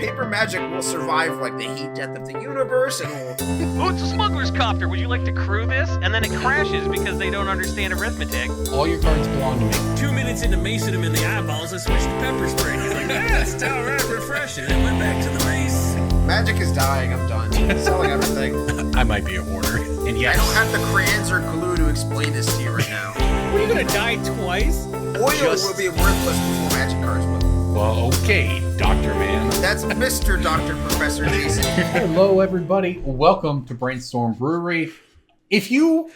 paper magic will survive like the heat death of the universe, and will... Oh, it's a smuggler's copter. Would you like to crew this? And then it crashes because they don't understand arithmetic. All your cards belong to me. 2 minutes into macing him in the eyeballs, I switched to pepper spray. He's like, it's all right, refreshing. And went back to the mace. Magic is dying. I'm done. Selling everything. I might be a hoarder. And yes, I don't have the crayons or glue to explain this to you right now. What, are you gonna die twice? Oil will be worthless before magic cards will. Well, okay, Dr. Man. That's Mr. Dr. Professor Jason. Hello, everybody. Welcome to Brainstorm Brewery. If you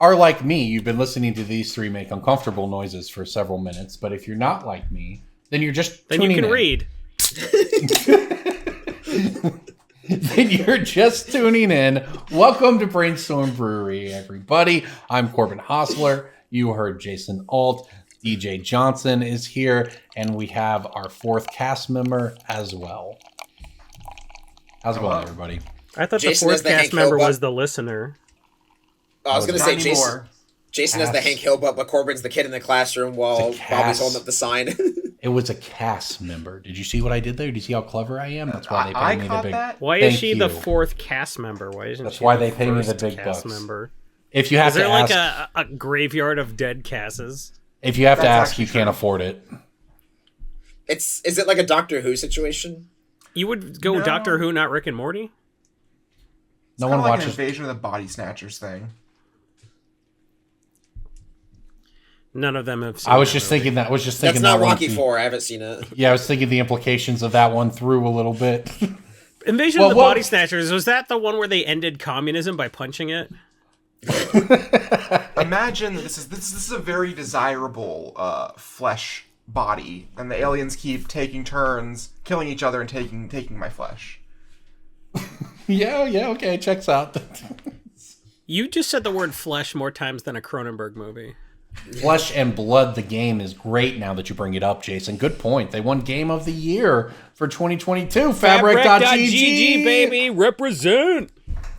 are like me, you've been listening to these three make uncomfortable noises for several minutes. But if you're not like me, then you're just Then you can in. read. Then you're just tuning in. Welcome to Brainstorm Brewery, everybody. I'm Corbin Hostler. You heard Jason Alt. DJ Johnson is here, and we have our fourth cast member as well. How's it going, everybody? I thought Jason the has fourth the cast Hank member Hill was the listener. I was going to say Jason. Jason has the Cast. Hank Hill butt, but Corbin's the kid in the classroom while It's a Bobby's cast. holding up the sign. It was a cast member. Did you see what I did there? Did you see how clever I am? That's why they pay me the big. Why is Thank she the you. fourth cast member? Why isn't That's she why the they pay me the first big cast bucks. member? If you have Is there to like ask, a graveyard of dead casses? if you have to That's ask, you actually can't true. afford it. Is it like a Doctor Who situation? You would go No. Doctor Who, not Rick and Morty? No Kind one of like an watches. Invasion of the Body Snatchers thing. None of them have seen I was that just movie. thinking that. I was just That's thinking not that one Rocky too. 4. I haven't seen it. Yeah, I was thinking the implications of that one through a little bit. Invasion Well, of the well- Body Snatchers, was that the one where they ended communism by punching it? Imagine this is a very desirable flesh body, and the aliens keep taking turns killing each other and taking my flesh. yeah, okay, checks out. You just said the word flesh more times than a Cronenberg movie. Flesh and Blood, the game, is great now that you bring it up, Jason. Good point. They won Game of the Year for 2022. Fabric.gg, baby, represent!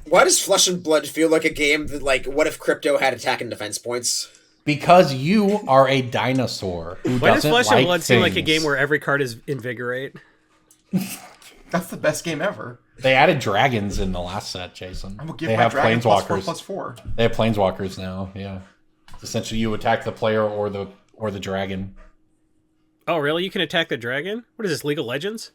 Why does Flesh and Blood feel like a game that, like, what if Crypto had attack and defense points? Because you are a dinosaur who Why does doesn't Flesh like and Blood seem like a things. game where every card is invigorate? That's the best game ever. They added dragons in the last set, Jason. I'm gonna give They my have dragon planeswalkers. +4/+4. They have planeswalkers now. Yeah, it's essentially you attack the player or the dragon. Oh, really? You can attack the dragon? What is this, League of Legends?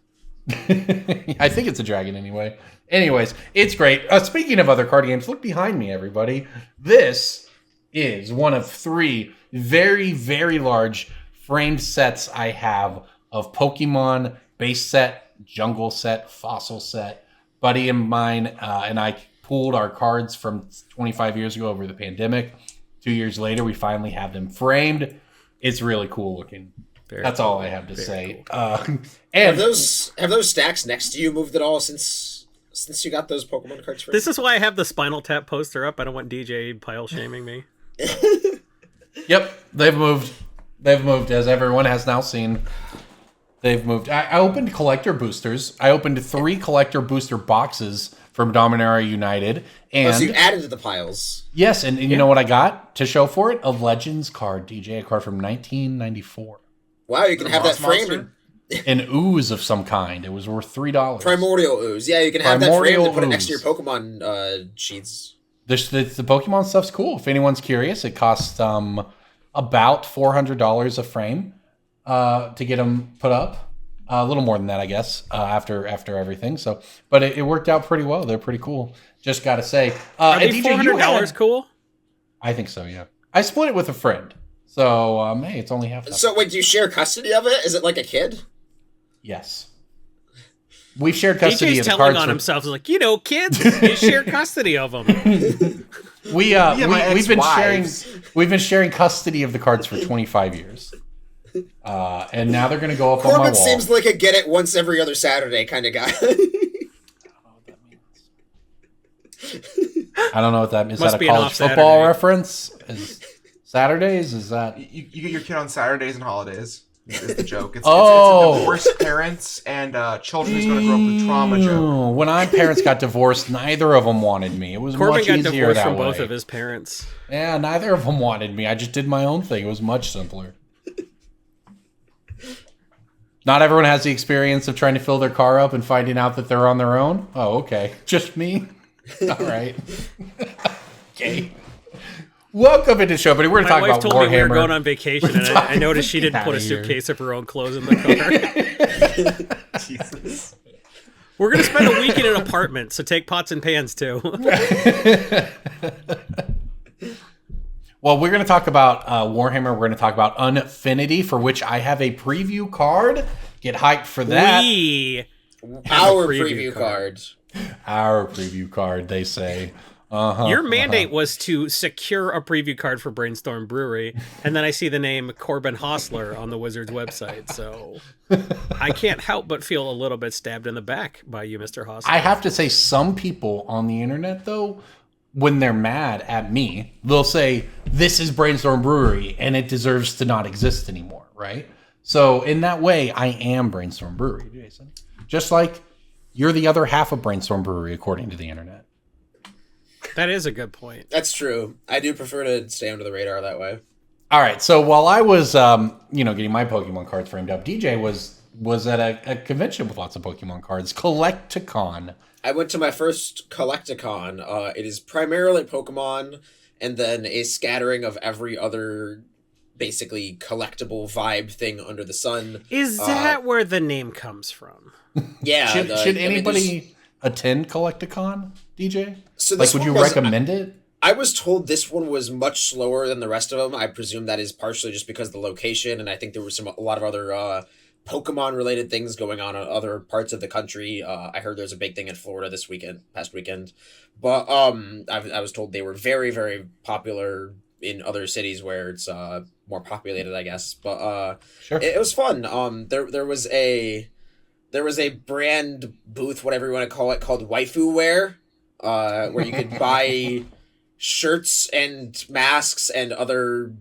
I think it's a dragon anyway. Anyways, it's great. Speaking of other card games, look behind me, everybody. This is one of three very, very large framed sets I have of Pokemon base set, jungle set, fossil set. Buddy of mine and I pooled our cards from 25 years ago over the pandemic. 2 years later, we finally have them framed. It's really cool looking. That's all I have to say. Have And those stacks next to you moved at all since you got those Pokemon cards for This is why I have the Spinal Tap poster up. I don't want DJ pile shaming me. Yep, they've moved. They've moved, as everyone has now seen. They've moved. I opened collector boosters. I opened 3 collector booster boxes from Dominaria United. And so you added to the piles. yes, and you know what I got to show for it? A Legends card, DJ, a card from 1994. Wow, you can have that Boss framed monster? in An ooze of some kind. It was worth $3. Primordial Ooze. Yeah, you can have that framed Primordial and put it next to your Ooze. Pokemon sheets. The Pokemon stuff's cool. If anyone's curious, it costs about $400 a frame to get them put up. A little more than that, I guess, after everything. So, but it worked out pretty well. They're pretty cool. Just gotta say, Are and these DJ, you $400 had- cool? I think so. Yeah, I split it with a friend. So hey, it's only half. So wait, do you share custody of it? Is it like a kid? Yes, we've shared custody DJ's of the telling cards. on himself. He's like, kids, you share custody of them. We've been sharing custody of the cards for 25 years. And now they're going to go up on my Corbin wall. seems like a get it once every other Saturday kind of guy. I don't know what that means. Is Must that a be an college off football Saturday. reference? Is Saturdays? Is that? You get your kid on Saturdays and holidays. Is the joke? It's Oh. a divorced parents and children who's going to grow up with trauma joke. Ooh, when my parents got divorced, neither of them wanted me. It was Corbin much got easier divorced that from way. both of his parents. Yeah, neither of them wanted me. I just did my own thing. It was much simpler. Not everyone has the experience of trying to fill their car up and finding out that they're on their own. Oh, okay. Just me? All right. Okay. Welcome into the show, buddy. We're going to talk about My wife told me we were Warhammer. going on vacation, and I noticed she didn't put a suitcase of her own clothes in the car. Jesus. We're going to spend a week in an apartment, so take pots and pans, too. Well, we're going to talk about Warhammer. We're going to talk about Unfinity, for which I have a preview card. Get hyped for that. Our preview cards. Our preview card, they say. Your mandate was to secure a preview card for Brainstorm Brewery, and then I see the name Corbin Hostler on the Wizards website, so I can't help but feel a little bit stabbed in the back by you, Mr. Hostler. I have to say, some people on the internet, though, when they're mad at me, they'll say, this is Brainstorm Brewery, and it deserves to not exist anymore, right? So in that way, I am Brainstorm Brewery, Jason. Just like you're the other half of Brainstorm Brewery, according to the internet. That is a good point. That's true. I do prefer to stay under the radar that way. All right, so while I was, getting my Pokemon cards framed up, DJ was at a convention with lots of Pokemon cards, Collecticon. I went to my first Collecticon. It is primarily Pokemon, and then a scattering of every other, basically, collectible vibe thing under the sun. Is that where the name comes from? Yeah. Should anybody attend Collecticon, DJ? So like, would you recommend it? I was told this one was much slower than the rest of them. I presume that is partially just because of the location, and I think there was a lot of other Pokemon-related things going on in other parts of the country. I heard there's a big thing in Florida past weekend. But I was told they were very, very popular in other cities where it's more populated, I guess. But Sure. it was fun. There was a brand booth, whatever you want to call it, called Waifu Wear, where you could buy shirts and masks and other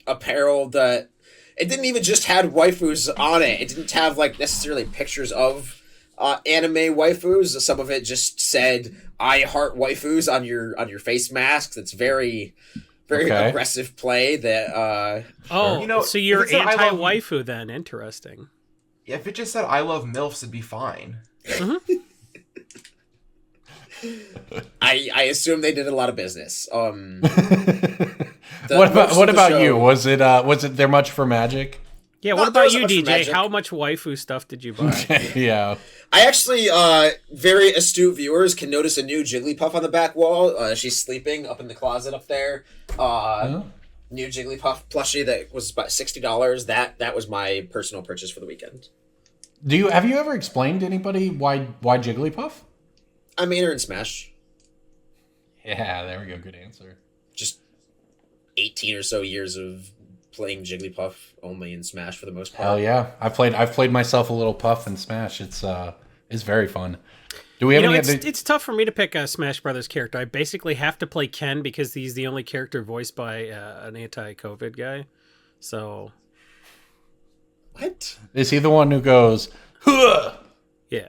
apparel that it didn't even just had waifus on it. It didn't have like necessarily pictures of anime waifus. Some of it just said "I heart waifus" on your face masks. It's very aggressive play. That so you're anti-waifu then? Interesting. If it just said "I love MILFs," it'd be fine. I assume they did a lot of business. What about you? Was it there much for Magic? Yeah, what about you, DJ? How much waifu stuff did you buy? Yeah. I actually, very astute viewers can notice a new Jigglypuff on the back wall. She's sleeping up in the closet up there. New Jigglypuff plushie that was about $60. That was my personal purchase for the weekend. Have you ever explained to anybody why Jigglypuff? I made her in Smash. Yeah, there we go. Good answer. Just 18 or so years of playing Jigglypuff only in Smash for the most part. Hell yeah, I've played myself a little Puff in Smash. It's very fun. Do we have any? It's tough for me to pick a Smash Brothers character. I basically have to play Ken because he's the only character voiced by an anti-COVID guy. So, what is he the one who goes? Huh! Yeah,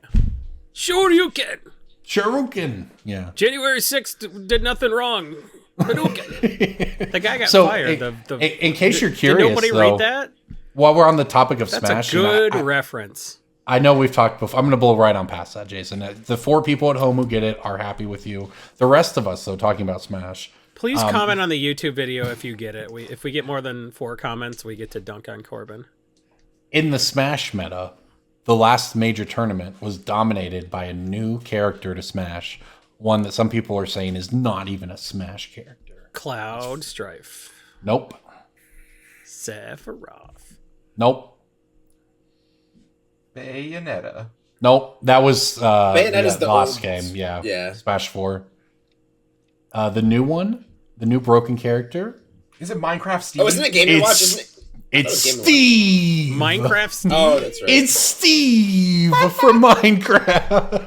sure you can. Shuriken. Yeah. January 6th did nothing wrong. Hadouken. The guy got fired. In case you're curious, did nobody read that? While we're on the topic of Smash, that's a good reference. I know we've talked before. I'm going to blow right on past that, Jason. The 4 people at home who get it are happy with you. The rest of us, though, talking about Smash. Please comment on the YouTube video if you get it. If we get more than 4 comments, we get to dunk on Corbin. In the Smash meta, the last major tournament was dominated by a new character to Smash. One that some people are saying is not even a Smash character. Cloud Strife. Nope. Sephiroth. Nope. Bayonetta. Nope. That was Bayonetta's the last old game. Yeah. Yeah. Smash 4. The new one, the new broken character. Is it Minecraft Steve? Oh, isn't it Game & Watch? Isn't it? It's Steve. Minecraft Steve. Oh, that's right. It's Steve from Minecraft.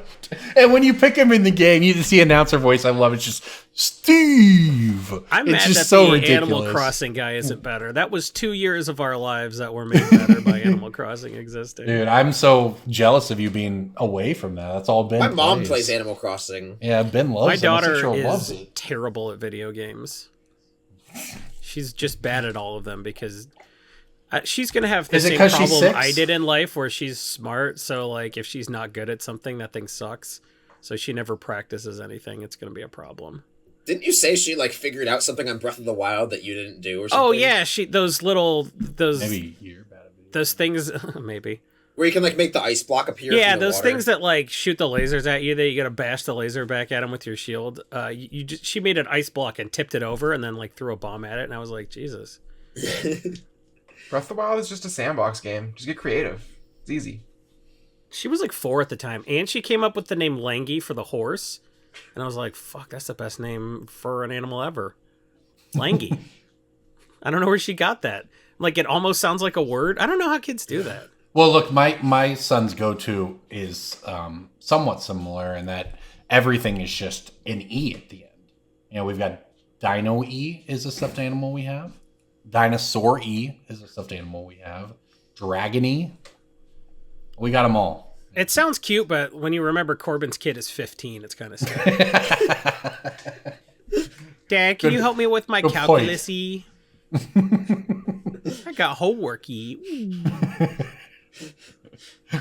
And when you pick him in the game, you see announcer voice. I love it. It's just Steve. I'm it's mad just that so the ridiculous. Animal Crossing guy isn't better. That was 2 years of our lives that were made better by Animal Crossing existing. Dude, I'm so jealous of you being away from that. That's all Ben My mom plays. plays Animal Crossing. Yeah, Ben loves My it. daughter loves is it. terrible at video games. She's just bad at all of them because She's gonna have the Is it same 'cause she's problem 6? I did in life, where she's smart. So like, if she's not good at something, that thing sucks. So she never practices anything. It's gonna be a problem. Didn't you say she like figured out something on Breath of the Wild that you didn't do or something? Oh yeah, those Maybe you're bad at video. those things maybe. Where you can like make the ice block appear. Yeah, from the those water. things that like shoot the lasers at you, that you gotta bash the laser back at them with your shield. She made an ice block and tipped it over, and then like threw a bomb at it, and I was like, Jesus. Breath of the Wild is just a sandbox game. Just get creative. It's easy. She was like 4 at the time, and she came up with the name Langy for the horse, and I was like, fuck, that's the best name for an animal ever. Langy. I don't know where she got that. Like, it almost sounds like a word. I don't know how kids do that. Well, look, my son's go-to is somewhat similar in that everything is just an E at the end. You know, we've got Dino E is a stuffed animal we have. Dinosaur E is a stuffed animal we have. Dragon E. We got them all. It sounds cute, but when you remember Corbin's kid is 15, it's kind of sad. Dad, can you help me with my good calculus E? I got homework E.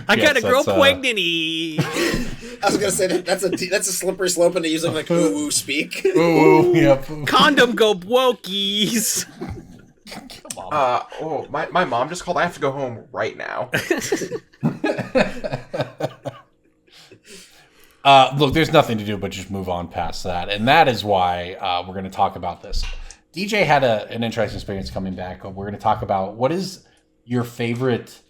I gotta grow pregnant E. I was gonna say that's a slippery slope into using like ooh speak. Ooh, yep. Condom go wokies. My mom just called. I have to go home right now. Look, there's nothing to do but just move on past that, and that is why we're going to talk about this. DJ had an interesting experience coming back. We're going to talk about what is your favorite.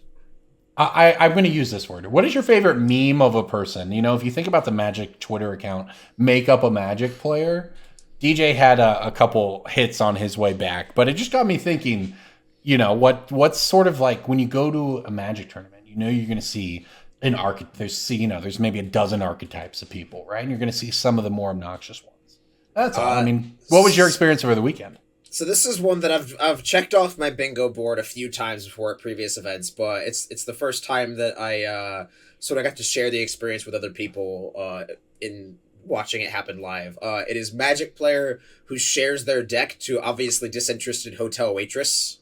I'm going to use this word. What is your favorite meme of a person? You know, if you think about the Magic Twitter account, make up a Magic player. DJ had a couple hits on his way back, but it just got me thinking. You know what's sort of like when you go to a Magic tournament. You know you're going to see an there's maybe a dozen archetypes of people, right? And you're going to see some of the more obnoxious ones. That's all. I mean, what was your experience over the weekend? So this is one that I've checked off my bingo board a few times before at previous events, but it's the first time that I sort of got to share the experience with other people in watching it happen live. It is Magic player who shares their deck to obviously disinterested hotel waitress.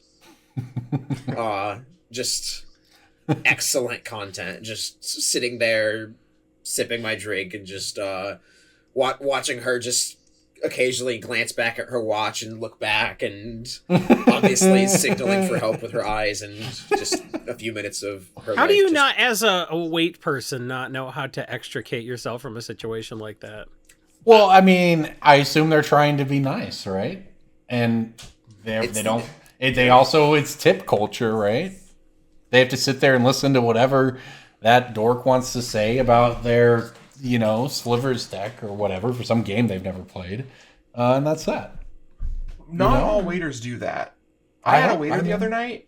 Just excellent content. Just sitting there sipping my drink and just watching her just occasionally glance back at her watch and look back and obviously signaling for help with her eyes and just a few minutes of her How do you not, as a weight person, not know how to extricate yourself from a situation like that? Well, I mean, I assume they're trying to be nice, right? And it's tip culture, right? They have to sit there and listen to whatever that dork wants to say about their, Slivers deck or whatever for some game they've never played. And that's that. Not all waiters do that. I had a waiter the other night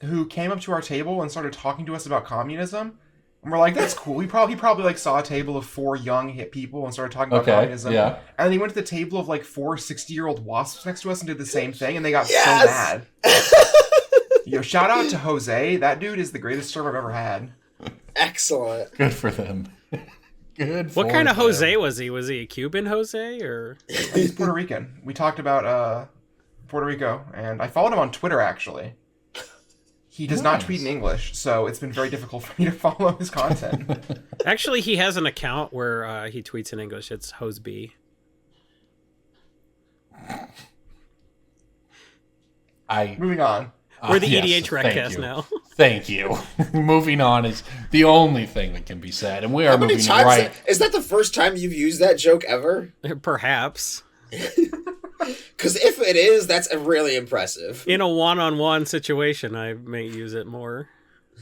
who came up to our table and started talking to us about communism. And we're like, that's cool. He probably like saw a table of 4 young hip people and started talking about communism. Yeah. And then he went to the table of like 4 60-year-old wasps next to us and did the same thing, and they got so mad. Shout out to Jose. That dude is the greatest server I've ever had. Excellent. Good for them. Good. What kind of Jose was he? Was he a Cuban Jose or? He's Puerto Rican. We talked about Puerto Rico, and I followed him on Twitter actually. He does not tweet in English, so it's been very difficult for me to follow his content. Actually, he has an account where he tweets in English. It's Hoseby. Moving on. We're the yes, EDH Redcast now. Thank you. Moving on is the only thing that can be said, and we are moving right. Is that the first time you've used that joke ever? Perhaps. Because if it is, that's really impressive. In a one-on-one situation, I may use it more,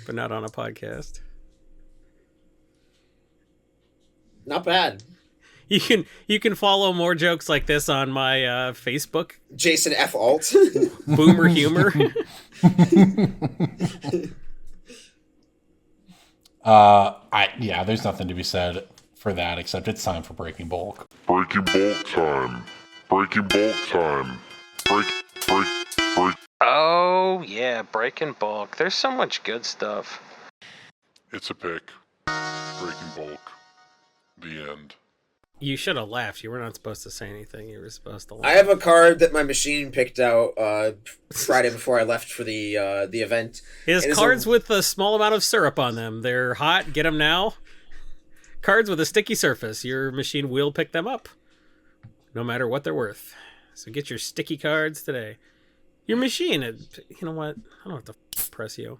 but not on a podcast. Not bad. You can follow more jokes like this on my Facebook. Jason F. Alt. Boomer Humor. There's nothing to be said for that except it's time for Breaking Bulk. Breaking bulk time. Breaking bulk time. Break. Oh, yeah, Breaking Bulk. There's so much good stuff. It's a pick. Breaking bulk. The end. You should have laughed. You were not supposed to say anything. You were supposed to laugh. I have a card that my machine picked out Friday before I left for the event. His cards with a small amount of syrup on them. They're hot. Get them now. Cards with a sticky surface. Your machine will pick them up, no matter what they're worth. So get your sticky cards today. Your machine. You know what? I don't have to press you.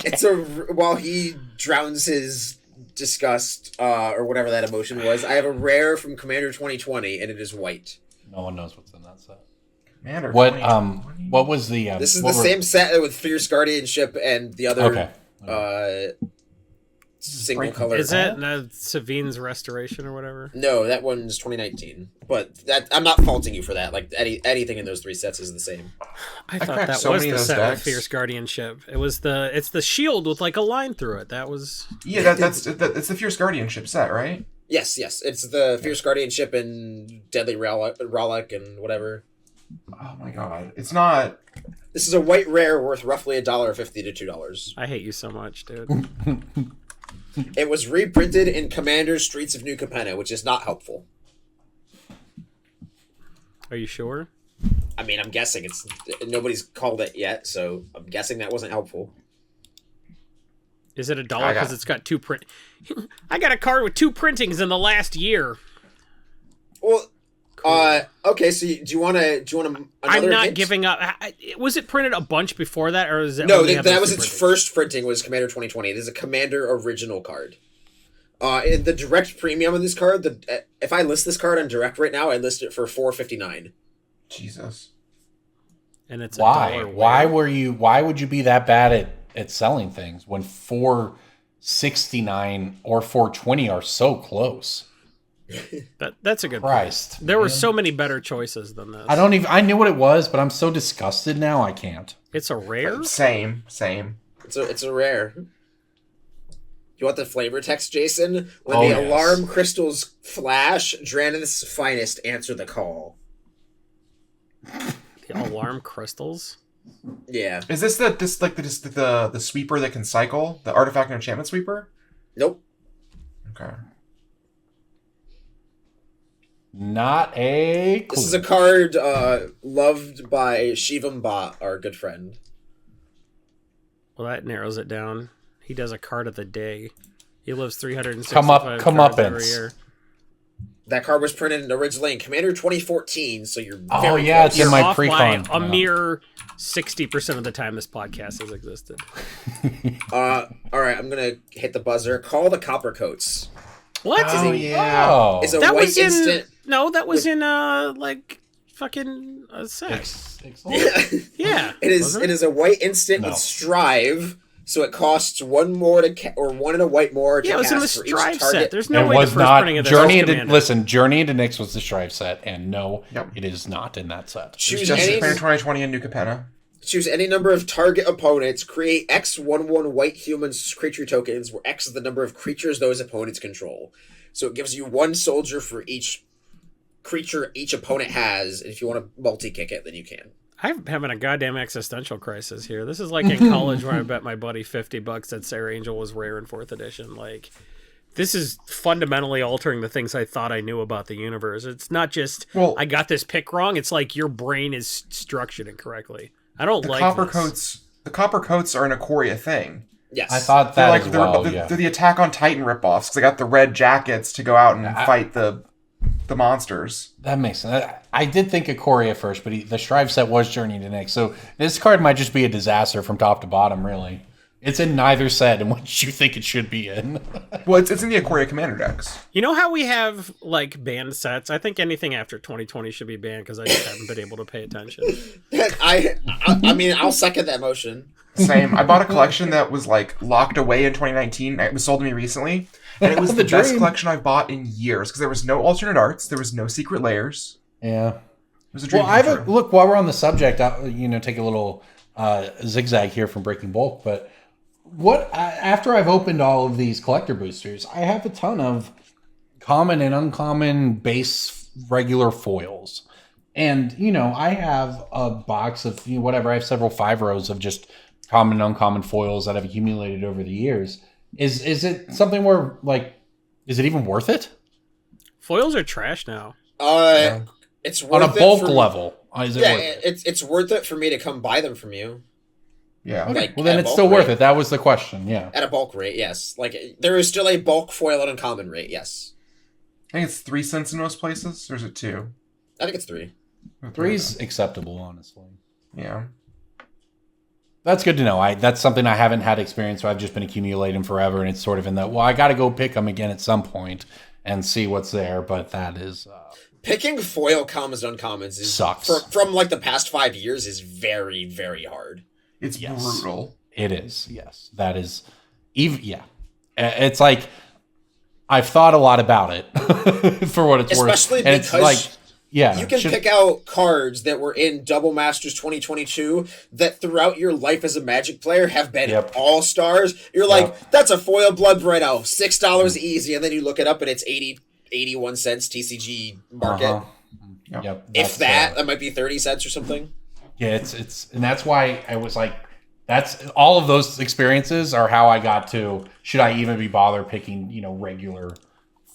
It's while he drowns his disgust or whatever that emotion was. I have a rare from Commander 2020, and it is white. No one knows what's in that set. Commander What 2020. what was the This is the same set with Fierce Guardianship and the other single color. Is that Savine's Restoration or whatever? No, that one's 2019. But that I'm not faulting you for that. Like anything in those three sets is the same. I thought cracked that so was many the of those set decks. with Fierce Guardianship. It's the shield with like a line through it. That was Yeah, it's the Fierce Guardianship set, right? Yes. It's the Fierce Guardianship and Deadly Rollick and whatever. Oh my god, it's not. This is a white rare worth roughly $1.50 to $2. I hate you so much, dude. It was reprinted in Commander's Streets of New Capenna, which is not helpful. Are you sure? I mean, I'm guessing nobody's called it yet, so I'm guessing that wasn't helpful. Is it $1 because it's got two print? I got a card with 2 printings in the last year. Well, okay. So do you want to? I'm not giving up. Was it printed a bunch before that, or is it? No, only that have was those its 2 printings? first printing. Was Commander 2020. It is a Commander original card. In the direct premium on this card, if I list this card on direct right now, I list it for $4.59. Jesus. And it's Why? $1. Why would you be that bad at selling things when $4.69 or $4.20 are so close? That's a good Christ. point. There were so many better choices than this. I knew what it was, but I'm so disgusted now I can't. It's a rare. Same. It's a rare. You want the flavor text, Jason? When Oh, the yes. alarm crystals flash, Dranith's finest answer the call. The alarm crystals. Yeah. Is this the sweeper that can cycle? The artifact and enchantment sweeper? Nope. Okay. Not a clue. This is a card loved by Shivam Bhat, our good friend. Well, that narrows it down. He does a card of the day. He lives 365 cards every year. That card was printed originally in Commander 2014, so you're Oh, very yeah, close. it's in my Off by pre-con. a mere 60% of the time this podcast has existed. All right, I'm gonna hit the buzzer. Call the Copper Coats. What? Oh, yeah. Oh. Is a That white was in instant. no, that was in like fucking sex. Excellent. Yeah, It is. wasn't It is a white instant No. with Strive, so it costs one more to or one and a white more. To Yeah, it was in the cast for each Strive target. set. There's no It way the was first not printing of this Journey was into Commander. listen. Journey into Nyx was the Strive set, and no, Yep. it is not in that set. It's Choose just any. Commander 2020 and New Capenna. Choose any number of target opponents. Create X11 white humans creature tokens, where X is the number of creatures those opponents control. So it gives you one soldier for each creature each opponent has. And if you want to multi-kick it, then you can. I'm having a goddamn existential crisis here. This is like in college where I bet my buddy $50 that Sarah Angel was rare in 4th edition. Like, this is fundamentally altering the things I thought I knew about the universe. It's not just I got this pick wrong. It's like your brain is structured incorrectly. I don't like Copper this. coats. The copper coats are an Ikoria thing. Yes. I thought They're that like as well. they're Yeah. the Attack on Titan ripoffs because they got the red jackets to go out and fight the monsters. That makes sense. I did think of Corey at first, but the Strive set was Journey to Nyx. So this card might just be a disaster from top to bottom, really. It's in neither set in which you think it should be in. Well, it's in the Ikoria Commander decks. You know how we have like banned sets? I think anything after 2020 should be banned because I just haven't been able to pay attention. I mean, I'll second that motion. Same. I bought a collection that was like locked away in 2019. It was sold to me recently, and it was the best dream. collection I've bought in years because there was no alternate arts, there was no secret layers. Yeah. It was a dream. Well, come true. look, while we're on the subject, I'll, take a little zigzag here from Breaking Bulk, but after I've opened all of these collector boosters, I have a ton of common and uncommon base regular foils. And, I have a box of whatever. I have several 5 rows of just common and uncommon foils that I've accumulated over the years. Is it something where, like, Is it even worth it? Foils are trash now. It's On worth a bulk it for, level. Is it Yeah, worth it? it's worth it for me to come buy them from you Yeah. Okay, like, well, then at it's bulk still worth rate. it. That was the question. Yeah. at a bulk rate. Yes, like there is still a bulk foil at uncommon rate. Yes, I think it's 3 cents in most places, or is it 2? I think it's 3. 3's acceptable, honestly. Yeah. That's good to know. That's something I haven't had experience with. I've just been accumulating forever, and it's sort of in that, well, I got to go pick them again at some point and see what's there, but that is... Picking foil commons and uncommons is Sucks. from like the past 5 years is very, very hard. It's Yes. brutal. It is, yes. That is... yeah. It's like... I've thought a lot about it, for what it's Especially worth. And it's because like... Yeah, you can pick out cards that were in Double Masters 2022 that throughout your life as a Magic player have been Yep. all stars. You're like, that's a foil Blood Braido, $6 easy, and then you look it up and it's 81 cents TCG market. Yep. If that might be 30 cents or something. Yeah, it's and that's why I was like, that's all of those experiences are how I got to, should I even be bothered picking, regular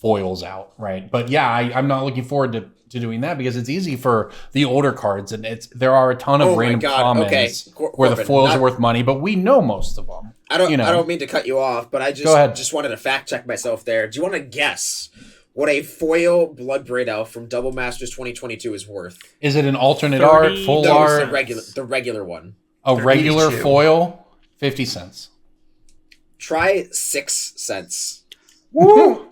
foils out, right? But yeah, I'm not looking forward to doing that because it's easy for the older cards, and there are a ton of Oh my random God, commons okay. where the Corbin, foils not- are worth money, but we know most of them. I don't mean to cut you off, but I Go ahead. just wanted to fact check myself there. Do you want to guess what a foil Blood Braido from Double Masters 2022 is worth? Is it an alternate 30 art, full No, art, it's the regular one. a regular 32. foil? 50 cents. Try 6 cents. Woo!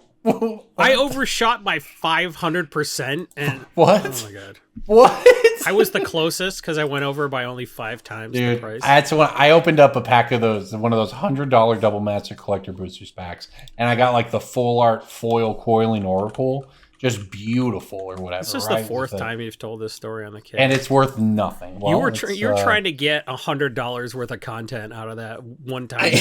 I overshot by 500%, and What? oh my god, What? I was the closest because I went over by only 5 times the Dude, price. I opened up a pack of one of those $100 Double Master Collector Boosters packs, and I got like the full art foil coiling Oracle, just beautiful or whatever. This is right? the 4th Just time you've told this story on the kid. and it's worth nothing. Well, you were it's, you're trying to get $100 worth of content out of that one time.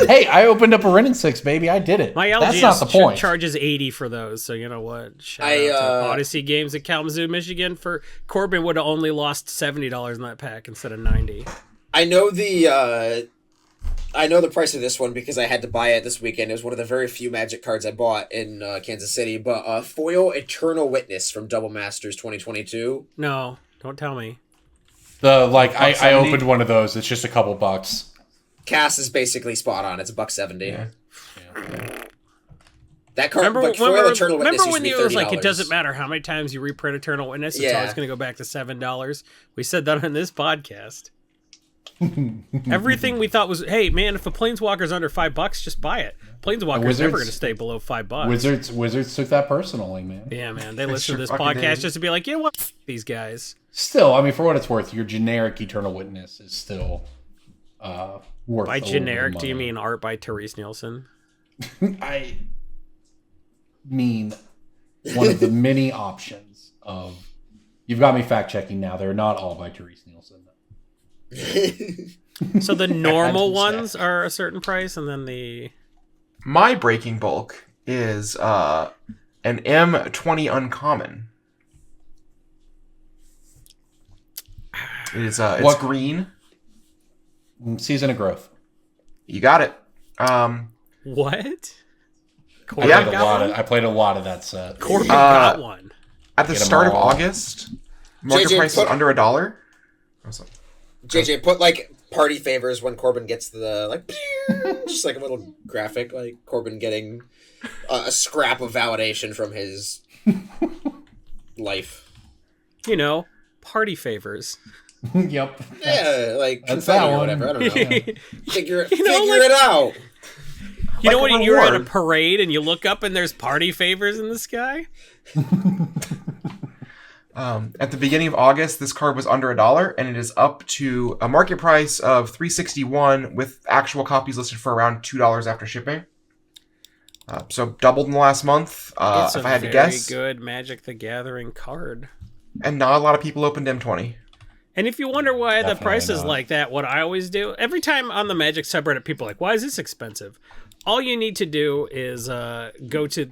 Hey, I opened up a Ren and 6, baby. I did it. My LGS That's not the point. charges $80 for those, so you know what? Shout I, out to Odyssey Games in Kalamazoo, Michigan. For Corbin would have only lost $70 in that pack instead of $90. I know the price of this one because I had to buy it this weekend. It was one of the very few Magic cards I bought in Kansas City. But foil Eternal Witness from Double Masters 2022. No, don't tell me. I 70? opened one of those. It's just a couple bucks. Cass is basically spot on. It's $1.70. Yeah. That card, but foil Eternal Witness remember used when to be it $30. was like, it doesn't matter how many times you reprint Eternal Witness, it's Yeah. always going to go back to $7. We said that on this podcast. Everything we thought was, hey man, if a Planeswalker's under $5, just buy it. Planeswalker's Wizards- never going to stay below $5. Wizards took that personally, man. Yeah, man, they listen to this fucking podcast did. just to be like, yeah, what f- these guys. Still, I mean, for what it's worth, your generic Eternal Witness is still worth. By a little bit of generic, do you money. mean art by Therese Nielsen? I mean one of the many options of. You've got me fact checking now. They're not all by Therese Nielsen. So the normal check. ones are a certain price, and then the My breaking bulk is an M20 uncommon. It's What- green. Season of Growth. You got it. what? I Yeah. played a lot of. I played a lot of that set. Corbin got one. At the Get 'em start of all. August, market JJ, price is put- under $1. JJ, put like party favors when Corbin gets the like, just like a little graphic, like Corbin getting a scrap of validation from his life. You know, party favors. Yep. Yeah, like That's confetti that or one. whatever. I don't know. Figure You know, it out. You know Like a when you're at a reward. parade and you look up and there's party favors in the sky? At the beginning of August, this card was under $1, and it is up to a market price of $3.61 with actual copies listed for around $2 after shipping. So doubled in the last month. It's if a I had to very guess, good Magic the Gathering card. and not a lot of people opened M20. And if you wonder why the Definitely price is not. like that, what I always do, every time on the Magic subreddit, people are like, why is this expensive? All you need to do is go to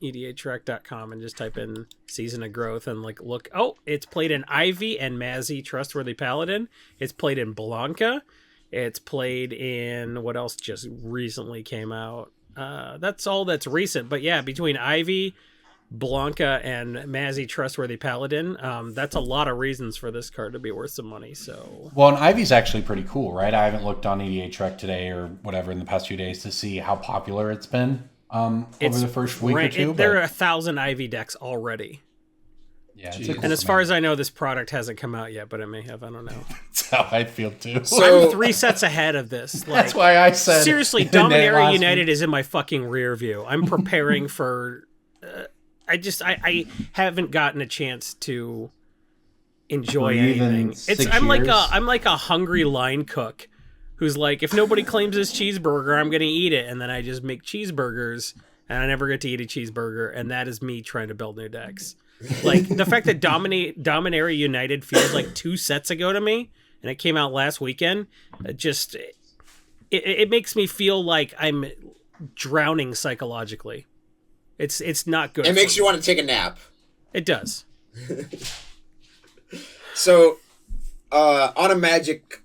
EDHREC.com and just type in Season of Growth and like look. Oh, it's played in Ivy and Mazzy, Trustworthy Paladin. It's played in Blanca. It's played in what else just recently came out? That's all that's recent. But yeah, between Ivy, Blanca, and Mazzy Trustworthy Paladin, that's a lot of reasons for this card to be worth some money. So Well, and Ivy's actually pretty cool, right? I haven't looked on EDA Trek today or whatever in the past few days to see how popular it's been over the first week or two. There are 1,000 Ivy decks already. Yeah, it's a cool And as far command. as I know, this product hasn't come out yet, but it may have. I don't know. That's how I feel too. So I'm 3 sets ahead of this. Like, That's why I said seriously, in that Dominaria last United week. is in my fucking rear view. I'm preparing for. I haven't gotten a chance to enjoy Breathe in anything. 6 I'm like years. I'm like a hungry line cook who's like, if nobody claims this cheeseburger, I'm gonna eat it, and then I just make cheeseburgers, and I never get to eat a cheeseburger, and that is me trying to build new decks. Like the fact that Dominaria United feels like 2 sets ago to me, and it came out last weekend, it makes me feel like I'm drowning psychologically. It's not good. it makes for you me. want to take a nap. It does. So, on a magic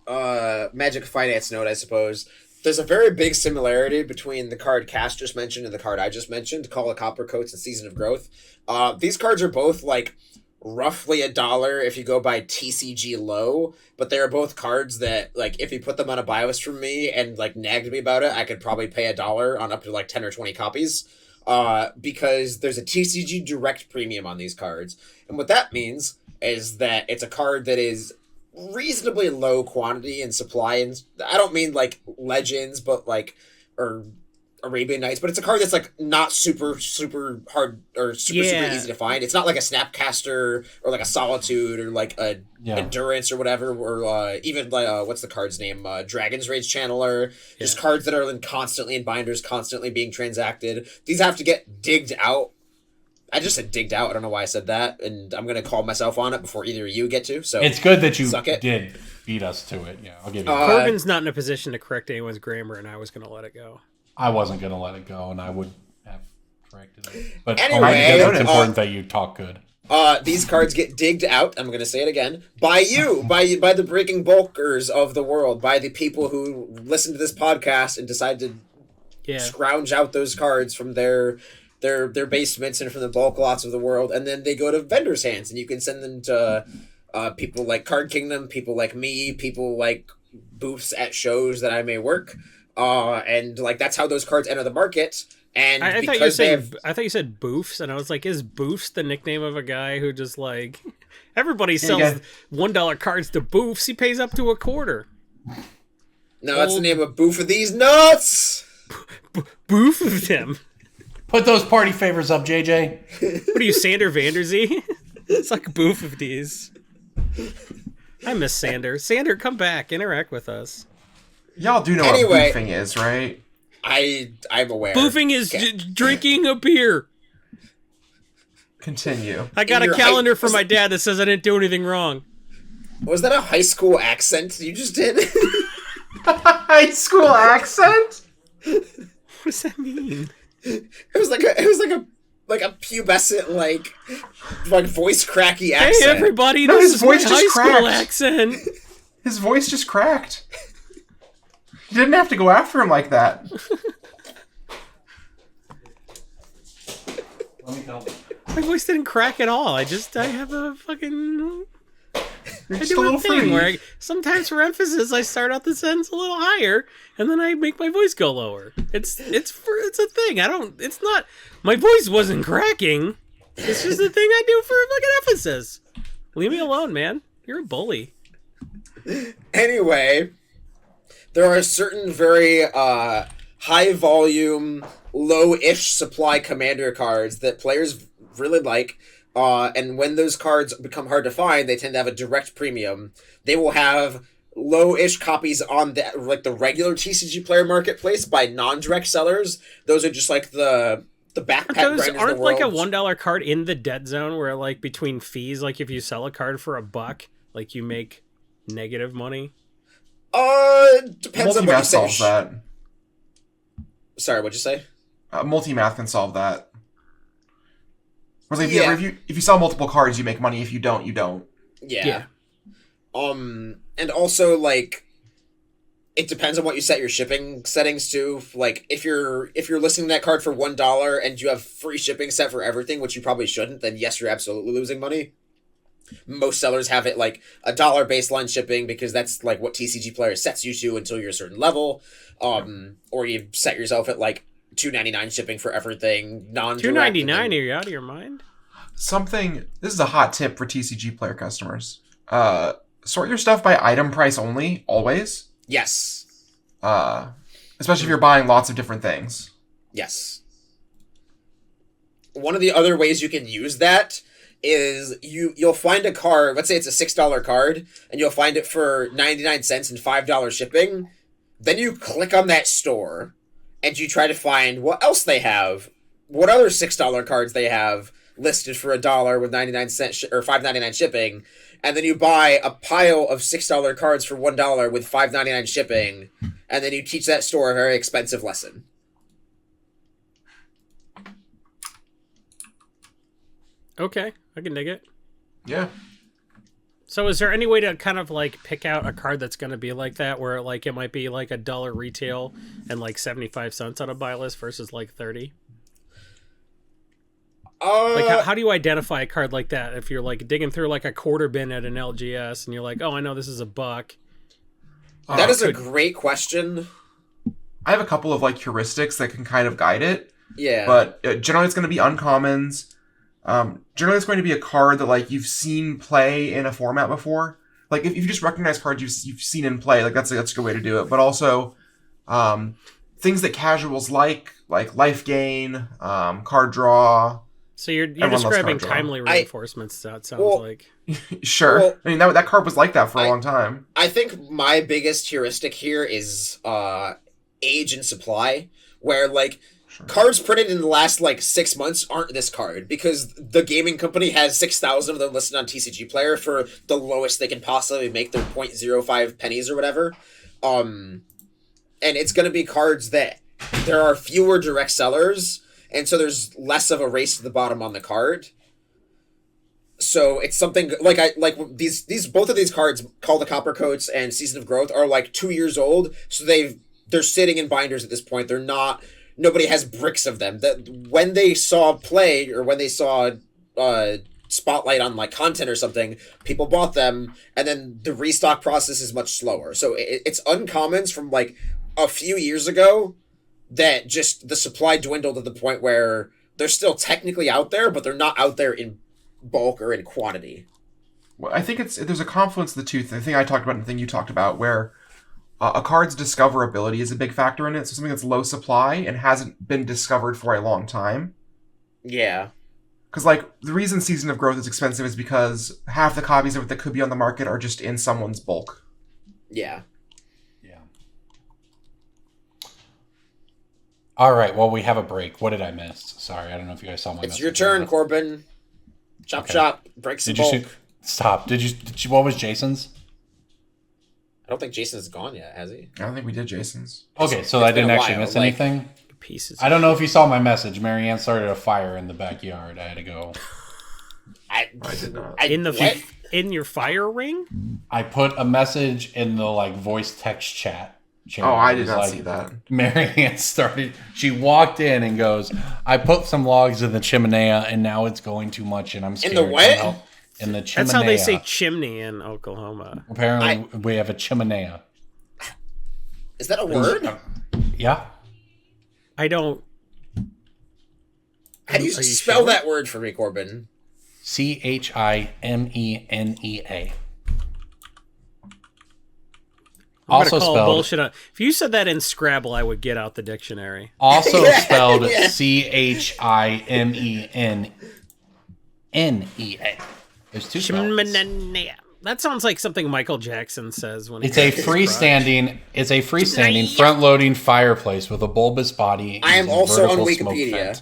finance note, I suppose there's a very big similarity between the card Cass just mentioned and the card I just mentioned, Call of Copper Coats and Season of Growth. These cards are both like roughly $1 if you go by TCG low, but they are both cards that, like, if you put them on a bios from me and like nagged me about it, I could probably pay $1 on up to like 10 or 20 copies. Because there's a TCG direct premium on these cards. And what that means is that it's a card that is reasonably low quantity and supply. And I don't mean like Legends, but like, or Arabian Nights, but it's a card that's like not super hard or super easy to find. It's not like a Snapcaster or like a Solitude or like a Endurance or whatever, or even like what's the card's name? Dragon's Rage Channeler. Just cards that are constantly in binders, constantly being transacted. These have to get digged out. I just said digged out. I don't know why I said that, and I'm gonna call myself on it before either of you get to. So It's good that you suck it. did beat us to it. Yeah, I'll give you that. Corbin's not in a position to correct anyone's grammar, and I was going to let it go. I wasn't going to let it go, and I would have corrected it. But Anyway, it's important that you talk good. These cards get digged out, I'm going to say it again, by you, by the breaking bulkers of the world, by the people who listen to this podcast and decide to scrounge out those cards from their basements and from the bulk lots of the world, and then they go to vendors' hands, and you can send them to people like Card Kingdom, people like me, people like booths at shows that I may work, and like that's how those cards enter the market. And I thought you said boofs, and I was like, is boofs the nickname of a guy who just like everybody sells $1 cards to boofs? He pays up to $0.25. No, that's the name of booth of these nuts. Boof of them. Put those party favors up, JJ. What are you, Sander Vanderzee? It's like boof of these. I miss Sander. Sander, come back, interact with us. Y'all do know what boofing is, right? I'm aware. Boofing is drinking a beer. Continue. I got a calendar from my dad that says I didn't do anything wrong. Was that a high school accent you just did? High school accent? What does that mean? It was like a pubescent like voice cracky accent. Hey everybody, No, this his is my voice just high school cracked. accent. His voice just cracked. You didn't have to go after him like that. Let me tell you. My voice didn't crack at all. I have a fucking... You're I just a do a little thing free. where sometimes for emphasis I start out the sentence a little higher and then I make my voice go lower. It's a thing. It's not, my voice wasn't cracking. It's just a thing I do for like an emphasis. Leave me alone, man. You're a bully. Anyway, there are certain very high volume, low-ish supply commander cards that players really like. And when those cards become hard to find, they tend to have a direct premium. They will have low-ish copies on the regular TCG player marketplace by non-direct sellers. Those are just like the backpack grinders of the Aren't world. like a $1 card in the dead zone where like between fees, like if you sell a card for $1, like you make negative money? Depends on what you Multimath say. solves that. Sorry, what'd you say? Multimath can solve that. Whereas like, if you sell multiple cards, you make money. If you don't, you don't. Yeah. And also, like, it depends on what you set your shipping settings to. Like if you're listing that card for $1 and you have free shipping set for everything, which you probably shouldn't, then yes, you're absolutely losing money. Most sellers have it like $1 baseline shipping because that's like what TCG Player sets you to until you're a certain level. Or you set yourself at like $2.99 shipping for everything. $2.99? Are you out of your mind? This is a hot tip for TCG Player customers. Sort your stuff by item price only, always. Yes. Especially if you're buying lots of different things. Yes. One of the other ways you can use that is you'll find a card, let's say it's a $6 card, and you'll find it for 99 cents and $5 shipping. Then you click on that store, and you try to find what else they have, what other $6 cards they have listed for $1 with 99 cents or $5.99 shipping, and then you buy a pile of $6 cards for $1 with $5.99 shipping, and then you teach that store a very expensive lesson. Okay, I can dig it. Yeah. So is there any way to kind of like pick out a card that's going to be like that, where like it might be like $1 retail and like 75 cents on a buy list versus like 30? Like how do you identify a card like that if you're like digging through like a quarter bin at an LGS and you're like, oh, I know this is $1? That is a great question. I have a couple of like heuristics that can kind of guide it. Yeah. But generally it's going to be uncommons. Generally it's going to be a card that like you've seen play in a format before. Like if you just recognize cards you've seen in play, like that's a good way to do it. But also things that casuals like life gain, card draw. So you're describing timely reinforcements. That sounds like. Sure. Well, I mean that card was like that for a long time. I think my biggest heuristic here is age and supply, where like. Sure. Cards printed in the last, 6 months aren't this card, because the gaming company has 6,000 of them listed on TCG Player for the lowest they can possibly make their 0.05 pennies or whatever. And it's going to be cards that there are fewer direct sellers, and so there's less of a race to the bottom on the card. So it's something, both of these cards, Call the Copper Coats and Season of Growth, are 2 years old, so they're sitting in binders at this point. They're not... Nobody has bricks of them. That when they saw play or when they saw spotlight on content or something, people bought them, and then the restock process is much slower. So it's uncommons from a few years ago that just the supply dwindled to the point where they're still technically out there, but they're not out there in bulk or in quantity. Well, I think there's a confluence of the two. The thing I talked about and the thing you talked about, where a card's discoverability is a big factor in it. So something that's low supply and hasn't been discovered for a long time. Yeah. Because, the reason Season of Growth is expensive is because half the copies of it that could be on the market are just in someone's bulk. Yeah. Yeah. All right, well, we have a break. What did I miss? Sorry, I don't know if you guys saw my message. It's your turn, Corbin. Chop, break some bulk. Stop. Did you, what was Jason's? I don't think Jason's gone yet, has he? I don't think we did Jason's. Okay, so I didn't actually miss anything? Pieces. I don't know if you saw my message. Marianne started a fire in the backyard. I had to go. I did not. In your fire ring? I put a message in the voice text chat. Oh, I did not see that. Marianne she walked in and goes, I put some logs in the chimney and now it's going too much and I'm scared. In the what? In the chimney. That's how they say chimney in Oklahoma. Apparently, we have a chimney. Is that a word? Yeah. I don't... How do you spell that word for me, Corbin? Chimnea. I'm Also call spelled bullshit on. If you said that in Scrabble, I would get out the dictionary. Also spelled Chimnea. There's two spells. That sounds like something Michael Jackson says when It's a freestanding front-loading fireplace with a bulbous body. I am also on Wikipedia.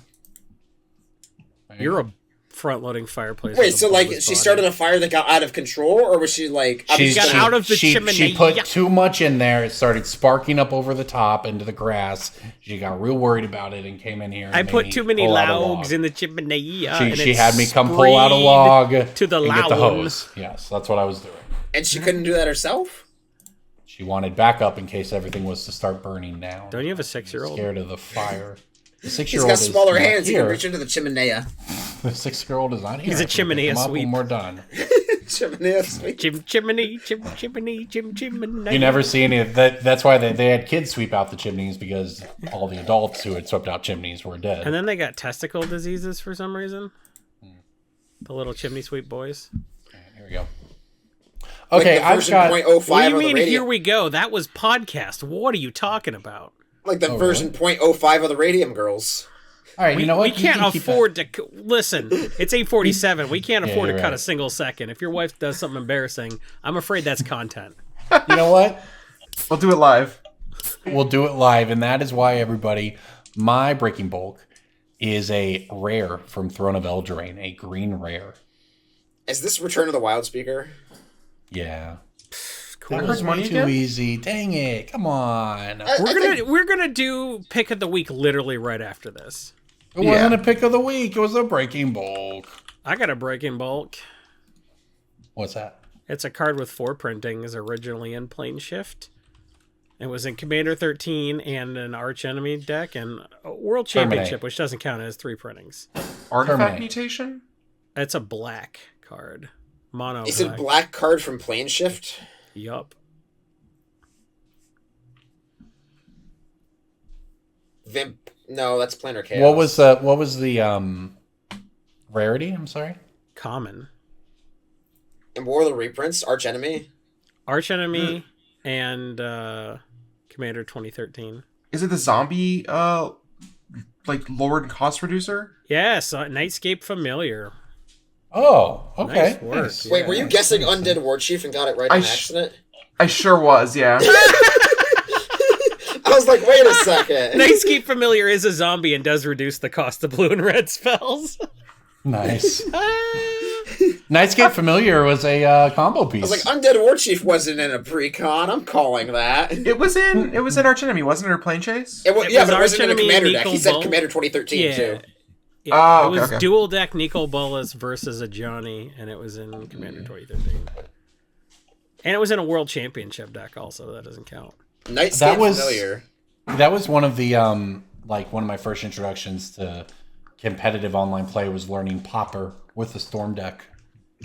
You're a front-loading fireplace. Wait, so she started a fire that got out of control, or was she she got out of the chimney? She put too much in there. It started sparking up over the top into the grass. She got real worried about it and came in here. I put too many logs in the chimney. She had me come pull out a log to the and get the hose. Yes, that's what I was doing. And she couldn't do that herself? She wanted backup in case everything was to start burning down. Don't you have a 6-year-old? Scared of the fire. The He's 6-year-old got smaller is not hands. He here. can reach into the chimenea. The 6-year-old is not here. He's a I can pick chimenea him up sweep. when we're done. Chimenea sweep. Chimney. You never see any of that. That's why they had kids sweep out the chimneys, because all the adults who had swept out chimneys were dead. And then they got testicle diseases for some reason. The little chimney sweep boys. Here we go. Okay, Like the version I've got. 0.05 What do of you the mean, radio. here we go? That was podcast. What are you talking about? Like the version .05 of the Radium Girls. All right, you know what? We can't can keep afford to... Listen, it's 8:47. We can't Yeah, afford to you're cut a right. single second. If your wife does something embarrassing, I'm afraid that's content. that. You know what? We'll do it live. We'll do it live, and that is why, everybody, my Breaking Bulk is a rare from Throne of Eldraine, a green rare. Is this Return of the Wild speaker? Yeah. Cool. That was money way too again? easy. Dang it. Come on. We're gonna do pick of the week literally right after this. It wasn't a pick of the week. It was a Breaking Bulk. I got a breaking bulk. What's that? It's a card with 4 printings, originally in Plane Shift. It was in Commander 13 and an Arch Enemy deck, and a World Championship, Terminate. which doesn't count as 3 printings. Artifact Terminate. mutation? It's a black card. Mono Is it black card from Plane Shift? Yup. Vimp. No, that's Planar Chaos. What was the rarity? I'm sorry. Common. And what were the reprints? Arch Enemy? Arch Enemy and Commander 2013. Is it the zombie, like, Lord and cost reducer? Yes, Nightscape Familiar. Oh, okay. Nice work. Nice. Yeah. Wait, were you guessing Undead War Chief and got it right on accident? I sure was, yeah. I was like, wait a second. Nightscape Familiar is a zombie and does reduce the cost of blue and red spells. Nice. Nightscape Familiar was a combo piece. I was like, Undead War Chief wasn't in a pre-con. I'm calling that. It was in Arch Enemy, wasn't it, or Plane Chase? It was, It yeah, was but it Arch wasn't in a Enemy, Commander deck. He Nicol said Bolt. Commander 2013 Yeah. too. Yeah, Oh, it was okay. dual deck Nicol Bolas versus a Johnny, and it was in Commander 2013. And it was in a World Championship deck also. That doesn't count. Nightscape That was- Familiar. That was one of the like one of my first introductions to competitive online play was learning Popper with the Storm deck.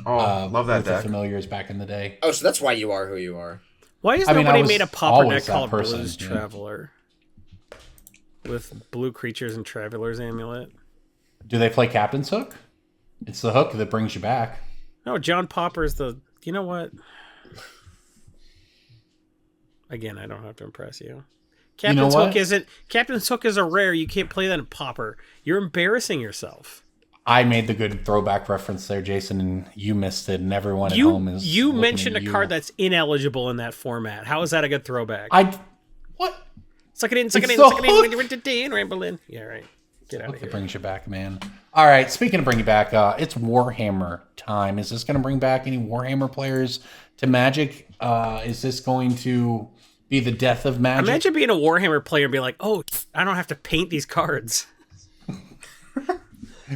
Oh, love that with deck. the familiars back in the day. Oh, so that's why you are who you are. Why has I mean, I nobody was made a popper always deck that called person, Blues yeah. Traveler? With blue creatures and Traveler's Amulet? Do they play Captain's Hook? It's the hook that brings you back. No, John Popper's the... You know what? Again, I don't have to impress you. Captain's what? Hook isn't... Captain's Hook is a rare. You can't play that in Popper. You're embarrassing yourself. I made the good throwback reference there, Jason, and you missed it, and everyone at home is. You looking mentioned at a you. card that's ineligible in that format. How is that a good throwback? What? Suck it in, suck it It's in, the suck it in, ramble in. Yeah, right. Get out of That here. brings you back, man. All right, speaking of bringing back, it's Warhammer time. Is this going to bring back any Warhammer players to Magic? Is this going to be the death of Magic? Imagine being a Warhammer player and being like, oh, I don't have to paint these cards.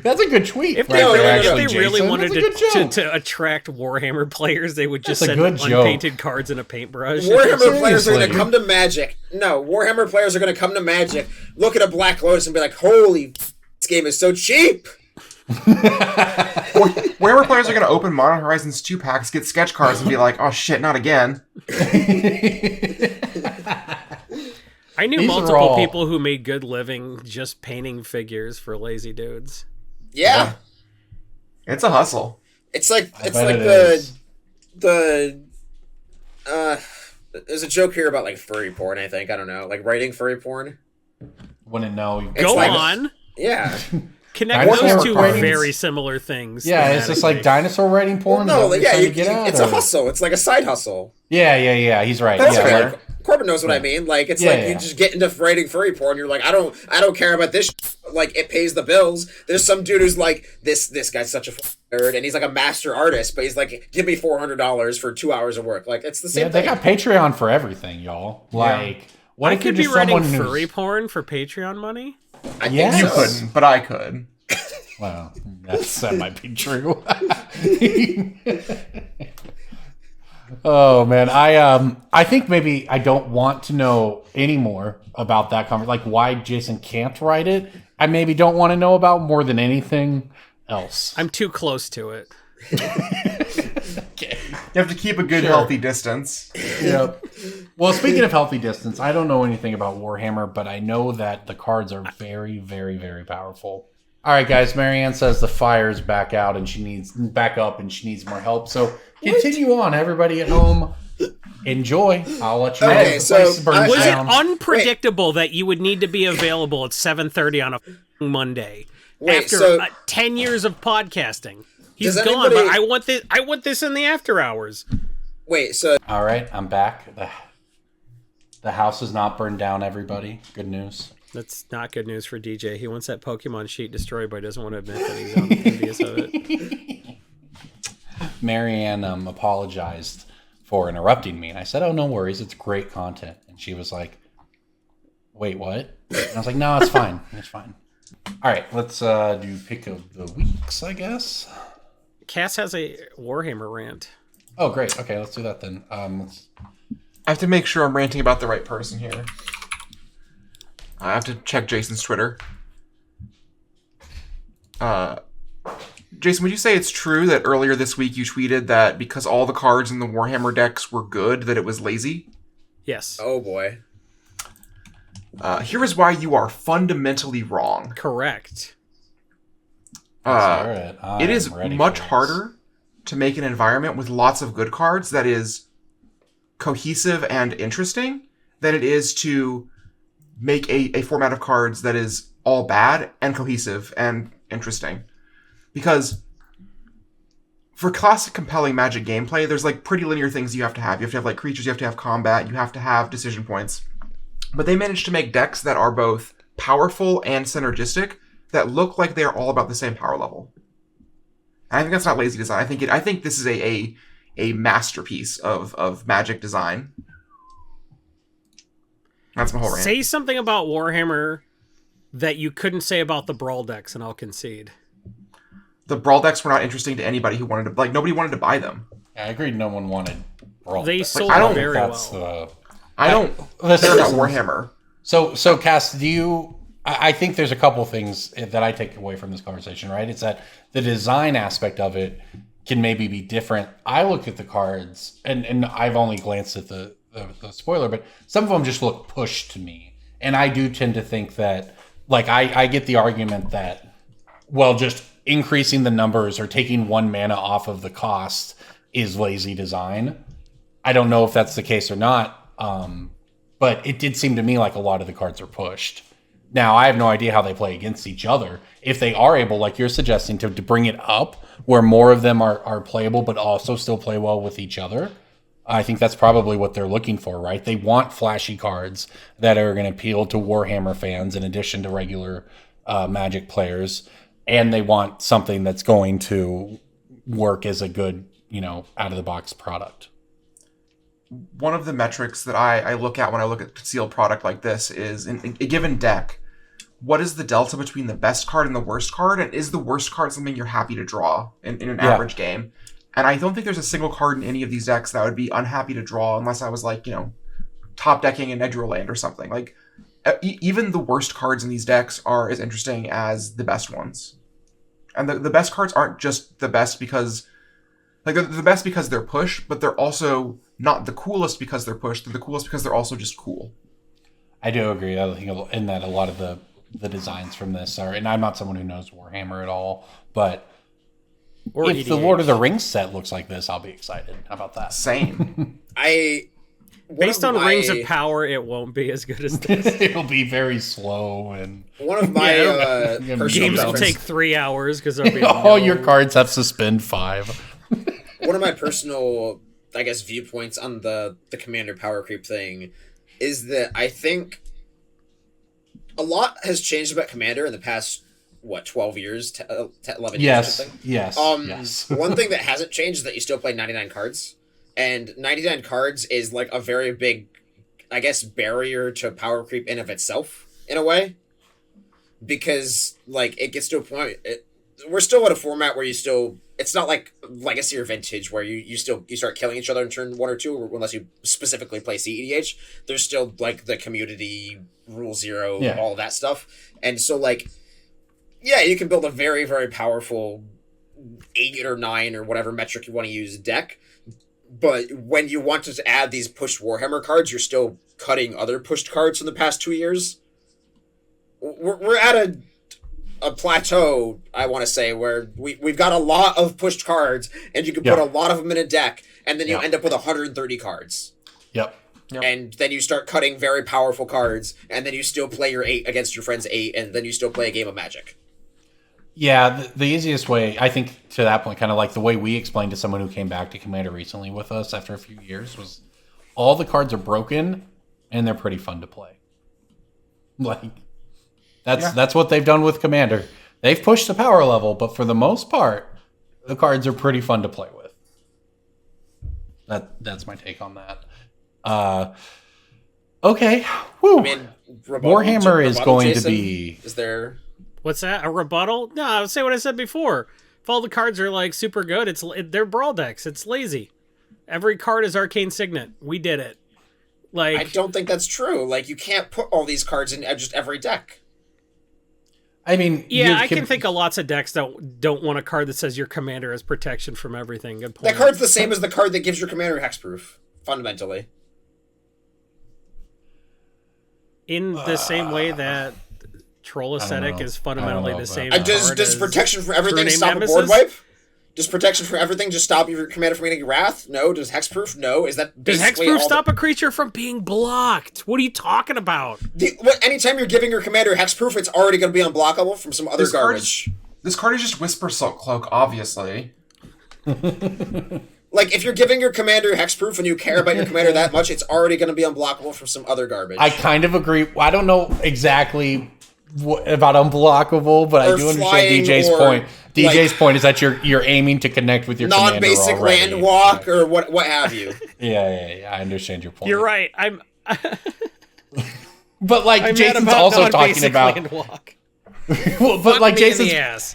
That's a good tweet. If right they, there, really, actually, if they really Jason. wanted That's a good joke. to attract Warhammer players, they would just That's a send good joke. unpainted cards in a paintbrush. Warhammer players are going to Seriously. come to Magic. No, Warhammer players are going to come to Magic, look at a Black Lotus and be like, holy, this game is so cheap. Warhammer players are going to open Modern Horizons 2 packs, get sketch cards, and be like, oh shit, not again. I knew These are multiple all- people who made good living just painting figures for lazy dudes. Yeah. It's a hustle. It's like I it's bet like it the there's a joke here about like furry porn, I think. I don't know. Like writing furry porn. Wouldn't know. It's Go like- on. Yeah. Connect Dinosaur those two cards. very similar things. Yeah, it's just like thematically. dinosaur writing porn. No, Is that what yeah, you're trying to get at, it's a or- hustle. It's like a side hustle. Yeah. He's right. That's Yeah, okay. like- Corbin knows what I mean. Like it's Yeah, like yeah. you just get into writing furry porn. You're like, I don't care about this. Like it pays the bills. There's some dude who's like, this guy's such a nerd, and he's like a master artist, but he's like, give me $400 for 2 hours of work. Like it's the same yeah, they thing. got Patreon for everything, y'all. Like, what I if you're could be just writing someone who's- furry porn for Patreon money. I Yeah. think You so. couldn't, but I could. Well, that might be true. Oh man, I think maybe I don't want to know any more about that conversation. Like why Jason can't write it. I maybe don't want to know about more than anything else. I'm too close to it. Okay. You have to keep a good, Sure. healthy distance. Yep. Well, speaking of healthy distance, I don't know anything about Warhammer, but I know that the cards are very, very, very powerful. All right, guys. Marianne says the fire's back out and she needs back up and she needs more help. So continue on, everybody at home. Enjoy. I'll let you know Okay, if the so place burns Was it down. unpredictable that you would need to be available at 7:30 on a Monday Wait, after so- 10 years of podcasting? He's Does gone, anybody- but I want this in the after hours. Wait, so All right, I'm back. The house is not burned down, everybody. Good news. That's not good news for DJ. He wants that Pokemon sheet destroyed, but he doesn't want to admit that he's envious of it. Marianne apologized for interrupting me, and I said, "Oh, no worries. It's great content." And she was like, "Wait, what?" And I was like, "No, it's fine. It's fine." All right, let's do pick of the weeks, I guess. Cass has a Warhammer rant. Oh, great. Okay, let's do that then. Let's... I have to make sure I'm ranting about the right person here. I have to check Jason's Twitter. Jason, would you say it's true that earlier this week you tweeted that because all the cards in the Warhammer decks were good, that it was lazy? Yes. oh boy. Here is why you are fundamentally wrong. Correct. Let's hear It is I'm ready much for this. harder to make an environment with lots of good cards that is cohesive and interesting than it is to make a format of cards that is all bad and cohesive and interesting. Because for classic compelling Magic gameplay, there's like pretty linear things you have to have. You have to have like creatures, you have to have combat, you have to have decision points. But they managed to make decks that are both powerful and synergistic that look like they're all about the same power level. And I think that's not lazy design. I think this is a masterpiece of Magic design. That's my whole rant. Say something about Warhammer that you couldn't say about the Brawl decks, and I'll concede. The Brawl decks were not interesting to anybody who wanted to, like, nobody wanted to buy them. Yeah, I agreed. No one wanted. Brawl. They But sold I don't- very that's well. I don't This care about is- Warhammer. So Cass, do you? I think there's a couple things that I take away from this conversation. Right, it's that the design aspect of it can maybe be different. I look at the cards, and I've only glanced at the spoiler, but some of them just look pushed to me, and I do tend to think that, like, I get the argument that, well, just increasing the numbers or taking one mana off of the cost is lazy design. I don't know if that's the case or not. But it did seem to me like a lot of the cards are pushed. Now, I have no idea how they play against each other. If they are able, like you're suggesting, to bring it up where more of them are playable but also still play well with each other, I think that's probably what they're looking for, right? They want flashy cards that are going to appeal to Warhammer fans in addition to regular Magic players. And they want something that's going to work as a good, out-of-the-box product. One of the metrics that I look at when I look at concealed product like this is, in a given deck, what is the delta between the best card and the worst card? And is the worst card something you're happy to draw in an average game? And I don't think there's a single card in any of these decks that I would be unhappy to draw unless I was like, top decking an Edgewell Land or something. Like, even the worst cards in these decks are as interesting as the best ones. And the best cards aren't just the best because... Like, they're the best because they're push, but they're also not the coolest because they're push. They're the coolest because they're also just cool. I do agree. I think in that a lot of the designs from this are, and I'm not someone who knows Warhammer at all, but Or if the EDH. Lord of the Rings set looks like this, I'll be excited. How about that? Same. Based on Rings of Power, it won't be as good as this. It'll be very slow and One of my Yeah, personal Games will preference- take 3 hours because there'll be all no- your cards have suspend 5. one of my personal, I guess, viewpoints on the commander power creep thing is that I think a lot has changed about commander in the past 12 years, 11 years or something. Yes. One thing that hasn't changed is that you still play 99 cards, and 99 cards is like a very big, I guess, barrier to power creep in of itself, in a way, because like it gets to a point we're still at a format where it's not like Legacy or Vintage where you start killing each other in turn 1 or 2 unless you specifically play CEDH. There's still like the community rule 0, all that stuff. And so like, yeah, you can build a very, very powerful 8 or 9 or whatever metric you want to use deck. But when you want to add these pushed Warhammer cards, you're still cutting other pushed cards from the past 2 years. We're at a plateau, I want to say, where we've got a lot of pushed cards, and you can put a lot of them in a deck, and then you end up with 130 cards. Yep. And then you start cutting very powerful cards, and then you still play your 8 against your friend's 8, and then you still play a game of Magic. Yeah, the easiest way, I think, to that point, kind of like the way we explained to someone who came back to Commander recently with us after a few years, was all the cards are broken, and they're pretty fun to play. Like, that's what they've done with Commander. They've pushed the power level, but for the most part, the cards are pretty fun to play with. That's my take on that. Okay. Whew. I mean, Warhammer is going Jason, to be... Is there... What's that? A rebuttal? No, I would say what I said before. If all the cards are like super good, they're brawl decks. It's lazy. Every card is Arcane Signet. We did it. Like, I don't think that's true. Like, you can't put all these cards in just every deck. I mean, yeah, I can think of lots of decks that don't want a card that says your commander has protection from everything. Good point. That card's the same as the card that gives your commander hexproof, fundamentally. In the same way that Troll Ascetic is fundamentally the same. Does protection for everything stop a board wipe? Does protection for everything just stop your commander from getting wrath? No. Does hexproof? No. Is that does basically hexproof stop a creature from being blocked? What are you talking about? Anytime you're giving your commander hexproof, it's already going to be unblockable from some other garbage. This card is just Whisper Silk Cloak, obviously. Like, if you're giving your commander hexproof and you care about your commander that much, it's already going to be unblockable from some other garbage. I kind of agree. I don't know exactly about unblockable, but I do understand DJ's point. DJ's point is that you're aiming to connect with your non-basic land walk or what have you. Yeah. I understand your point. You're right. But like Jason's also talking about land walk. Well, but like Jason's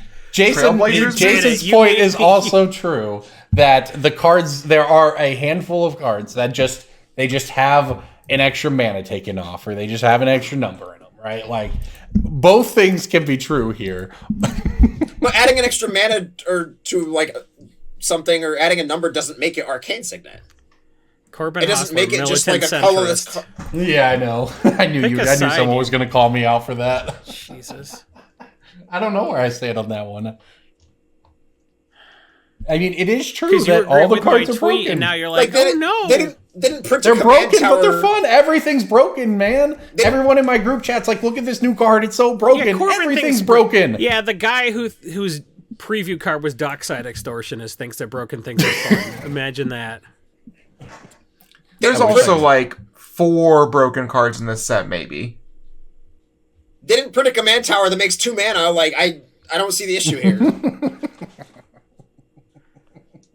point is also true that the cards, there are a handful of cards that they just have an extra mana taken off, or they just have an extra number in them, right? Like, both things can be true here. But adding an extra mana or to like something, or adding a number doesn't make it Arcane Signet. Corbin, it doesn't make it just like a colorless. Yeah, I know. I knew someone was going to call me out for that. Jesus. I don't know where I stand on that one. I mean, it is true that all the cards are broken. And now you're like, oh no. They didn't print They're broken, but they're fun. Everything's broken, man. Everyone in my group chat's like, look at this new card. It's so broken. Yeah, everything's broken. Yeah, the guy whose preview card was Dockside Extortionist thinks that broken things are fun. Imagine that. There's also like 4 broken cards in this set, maybe. They didn't print a command tower that makes 2 mana. Like, I don't see the issue here.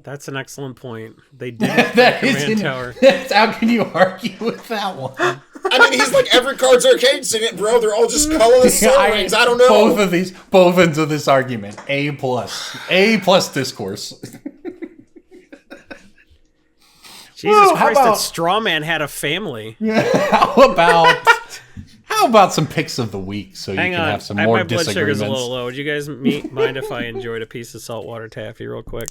That's an excellent point. They didn't print a command tower. How can you argue with that one? I mean, he's like, every card's Arcane Signet, bro. They're all just colorless Soul Rings. I don't know. Both ends of this argument. A+ discourse. Jesus Christ, that Strawman had a family. How about some picks of the week so you can have some more disagreements? My blood sugar's a little low. Would you guys mind if I enjoyed a piece of saltwater taffy real quick?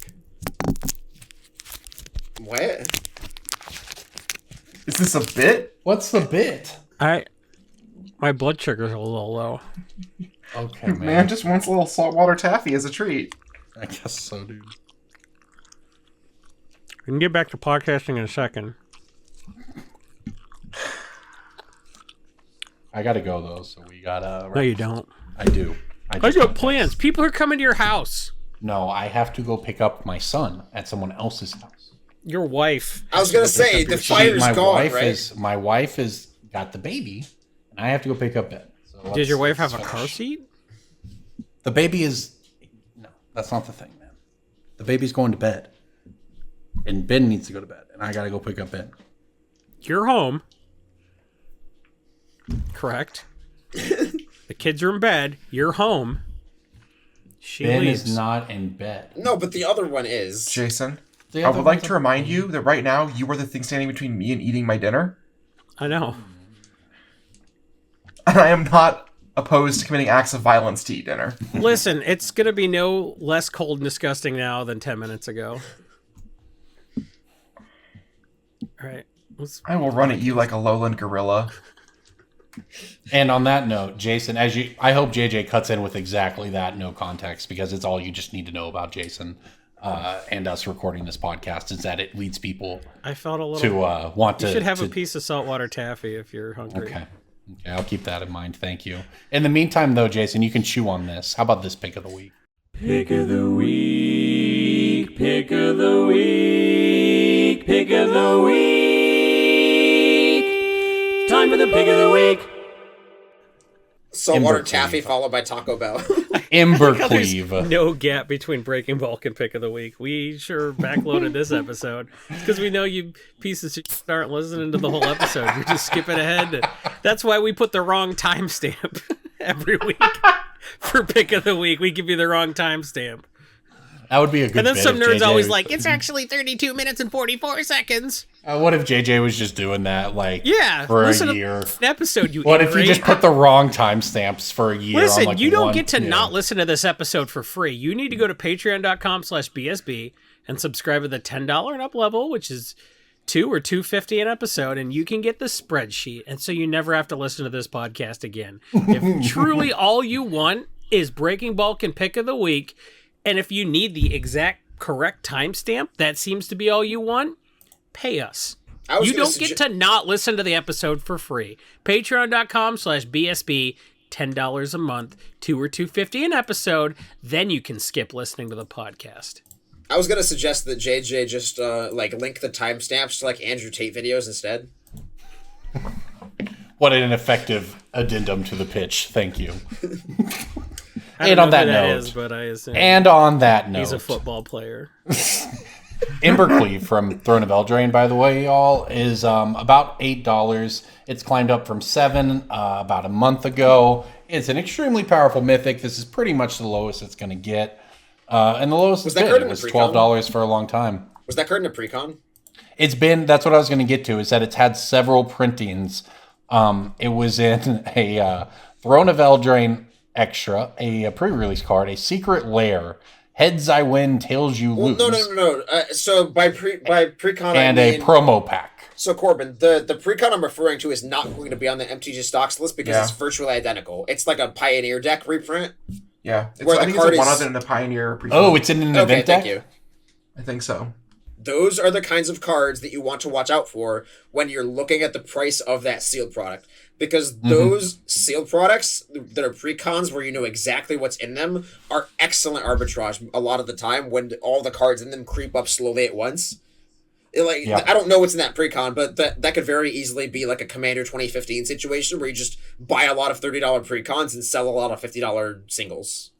What? Is this a bit? What's the bit? My blood sugar's a little low. Okay, man just wants a little saltwater taffy as a treat. I guess so, dude. We can get back to podcasting in a second. I gotta go though, so we gotta. No, you don't. I do. I got plans. People are coming to your house. No, I have to go pick up my son at someone else's house. Your wife. I was gonna say the fire's gone, right? My wife has got the baby, and I have to go pick up Ben. So did your wife have a car seat? The baby is. No, that's not the thing, man. The baby's going to bed, and Ben needs to go to bed, and I gotta go pick up Ben. You're home. Correct. The kids are in bed. You're home. Ben leaves. is not in bed. No, but the other one is. Jason, The I other would like one's to a- remind you that right now you are the thing standing between me and eating my dinner, I know. and I am not opposed to committing acts of violence to eat dinner. Listen, it's gonna be no less cold and disgusting now than 10 minutes ago. All right. I will run at you like a lowland gorilla. And on that note, Jason, I hope JJ cuts in with exactly that, no context, because it's all you just need to know about Jason and us recording this podcast is that it leads people I felt a little. to want to. You should have to, a piece of saltwater taffy if you're hungry. Okay, I'll keep that in mind. Thank you. In the meantime, though, Jason, you can chew on this. How about this pick of the week? Pick of the week, pick of the week, pick of the week. Time for the pick of the week. Saltwater Embercleave. taffy followed by Taco Bell. Embercleave. No gap between Breaking Bulk and Pick of the Week. We sure backloaded this episode because we know you pieces of shit aren't listening to the whole episode. You're just skipping ahead. That's why we put the wrong timestamp every week for Pick of the Week. We give you the wrong timestamp. That would be a good. And then bit some if nerds JJ always like, it's actually 32 minutes and 44 seconds. What if JJ was just doing that, like, Yeah, for listen a to year? the episode, you What if you ingrate. just put the wrong timestamps for a year? Listen, on, like, you don't one- get to yeah. not listen to this episode for free. You need to go to patreon.com/BSB and subscribe at the $10 and up level, which is $2 or $2.50 an episode, and you can get the spreadsheet. And so you never have to listen to this podcast again. If truly all you want is Breaking Bulk and Pick of the Week, and if you need the exact correct timestamp, that seems to be all you want, pay us. I was You gonna don't get to not listen to the episode for free. Patreon.com/BSB, $10 a month, $2 or $2.50 an episode. Then you can skip listening to the podcast. I was gonna suggest that JJ just link the timestamps to like Andrew Tate videos instead. What an effective addendum to the pitch. Thank you. I And don't on know that who note, is, but I assume And on that note, he's a football player. Embercleave from Throne of Eldraine, by the way, y'all, is about $8. It's climbed up from $7 about a month ago. It's an extremely powerful mythic. This is pretty much the lowest it's going to get. And the lowest Was it's that been. card It in the was pre-con? $12 for a long time. Was that card in a precon? It's been, that's what I was going to get to, is that it's had several printings. It was in a Throne of Eldraine extra, a pre-release card, a Secret Lair, Heads I Win, Tails You Well, Lose, no. So by precon, and I mean, a promo pack. So Corbin, the precon I'm referring to is not going to be on the MTG stocks list because Yeah. it's virtually identical. It's like a Pioneer deck reprint. Yeah, Where I the think card it's one is- other than the Pioneer. Oh, it's in an Okay, event deck? thank you. I think so. Those are the kinds of cards that you want to watch out for when you're looking at the price of that sealed product. Because those sealed products that are pre-cons where you know exactly what's in them are excellent arbitrage a lot of the time when all the cards in them creep up slowly at once. Yeah. I don't know what's in that pre-con, but that could very easily be like a Commander 2015 situation where you just buy a lot of $30 pre-cons and sell a lot of $50 singles.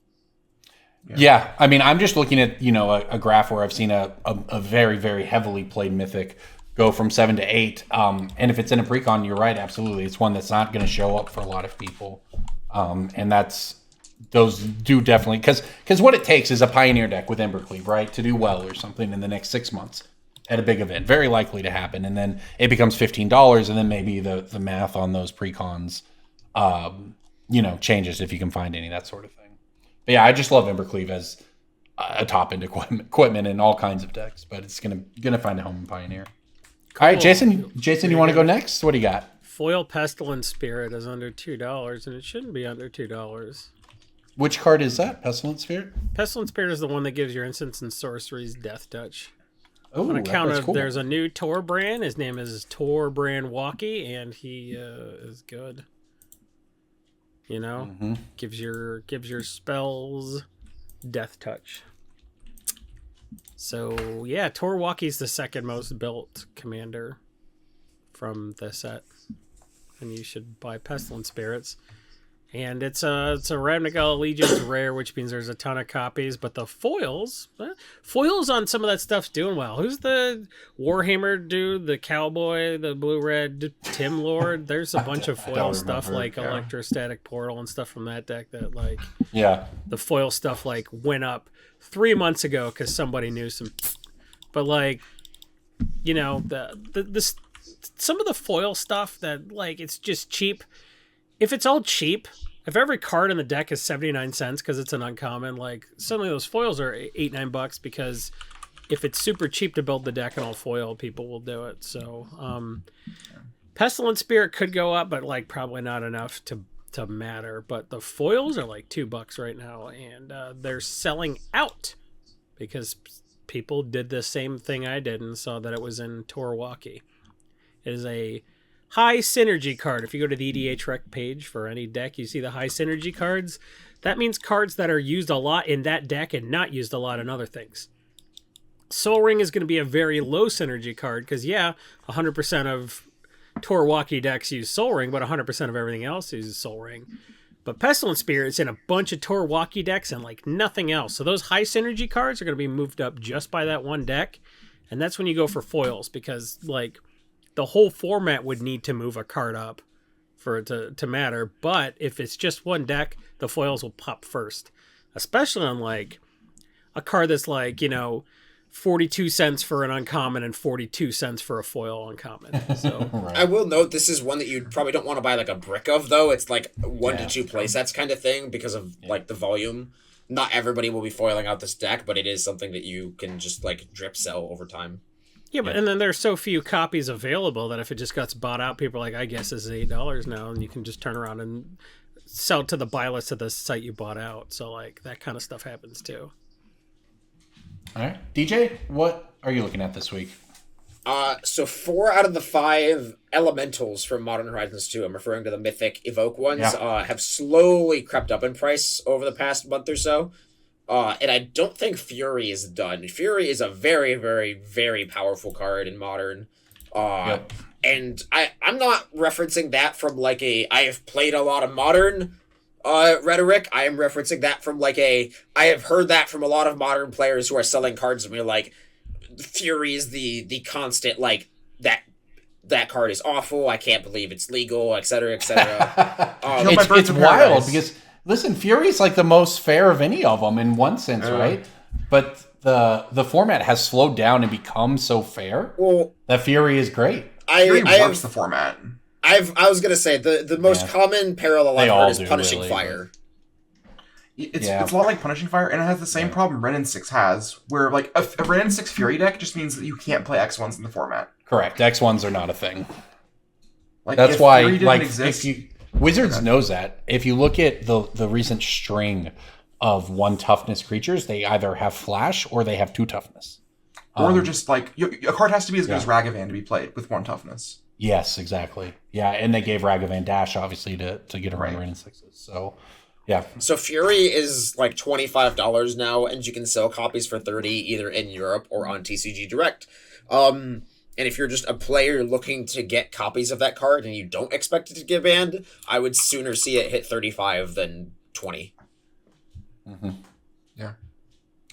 Yeah, I mean, I'm just looking at, a graph where I've seen a very, very heavily played mythic go from 7 to 8. And if it's in a precon, you're right, absolutely. It's one that's not going to show up for a lot of people. And those do definitely, because what it takes is a Pioneer deck with Embercleave, right, to do well or something in the next 6 months at a big event. Very likely to happen. And then it becomes $15, and then maybe the math on those precons, changes if you can find any, that sort of thing. But yeah, I just love Embercleave as a top-end equipment in all kinds of decks, but it's gonna find a home in Pioneer. All right, Jason, you want to go next? What do you got? Foil Pestilence Spirit is under $2, and it shouldn't be under $2. Which card is that? Pestilence Spirit? Pestilence Spirit is the one that gives your instants and sorceries Death Touch. Oh, On account that's of cool. there's a new Tor brand. His name is Tor Brand Walkie, and he is good. Gives your spells Death Touch. So yeah, Tor Walkie's the second most built commander from the set, and you should buy Pestilence Spirits. And it's a Ravnica Allegiance rare, which means there's a ton of copies. But the foils on some of that stuff's doing well. Who's the Warhammer dude? The cowboy, the blue-red Tim Lord? There's a bunch of foil stuff like Electrostatic Portal and stuff from that deck that the foil stuff went up 3 months ago because somebody knew some. But the some of the foil stuff that it's just cheap. If it's all cheap, if every card in the deck is 79 cents because it's an uncommon, suddenly those foils are $8-9 because if it's super cheap to build the deck and all foil, people will do it. So, Pestilent Spirit could go up, but probably not enough to matter. But the foils are $2 right now, and they're selling out because people did the same thing I did and saw that it was in Torwalkie. It is a high synergy card. If you go to the EDH rec page for any deck, you see the high synergy cards. That means cards that are used a lot in that deck and not used a lot in other things. Soul Ring is going to be a very low synergy card because, 100% of Torwalkie decks use Soul Ring, but 100% of everything else uses Soul Ring. But Pestilent Spirit is in a bunch of Torwalkie decks and nothing else. So those high synergy cards are going to be moved up just by that one deck. And that's when you go for foils because, the whole format would need to move a card up for it to matter. But if it's just one deck, the foils will pop first. Especially on a card that's 42 cents for an uncommon and 42 cents for a foil uncommon. So Right. I will note this is one that you probably don't want to buy a brick of, though. It's 1 to 2 playsets kind of thing because of the volume. Not everybody will be foiling out this deck, but it is something that you can just drip sell over time. Yeah, but and then there's so few copies available that if it just gets bought out, people are I guess this is $8 now, and you can just turn around and sell to the buy list of the site you bought out. So that kind of stuff happens too. All right, DJ, what are you looking at this week? So 4 out of the 5 elementals from Modern Horizons 2, I'm referring to the Mythic Evoke ones, have slowly crept up in price over the past month or so. And I don't think Fury is done. Fury is a very, very, very powerful card in Modern. And I'm not referencing that from I have played a lot of Modern rhetoric. I am referencing that from I have heard that from a lot of Modern players who are selling cards and we're Fury is the constant, that card is awful, I can't believe it's legal, etc., etc. It's wild because... Listen, Fury's the most fair of any of them in one sense, right? But the format has slowed down and become so fair that Fury is great. Fury works the format. I was gonna say the most common parallel I've heard is Punishing Fire. It's a lot like Punishing Fire, and it has the same problem Ren and 6 has, where a Ren and 6 Fury deck just means that you can't play X1s in the format. Correct. X1s are not a thing. That's why Wizards knows that. If you look at the recent string of 1 toughness creatures, they either have flash or they have 2 toughness. Or they're just a card has to be as good as Ragavan to be played with 1 toughness. Yes, exactly. Yeah, and they gave Ragavan dash, obviously, to get around Ren and 6s. So, yeah. So Fury is $25 now, and you can sell copies for $30 either in Europe or on TCG Direct. And if you're just a player looking to get copies of that card and you don't expect it to get banned, I would sooner see it hit 35 than 20. Mm-hmm. Yeah.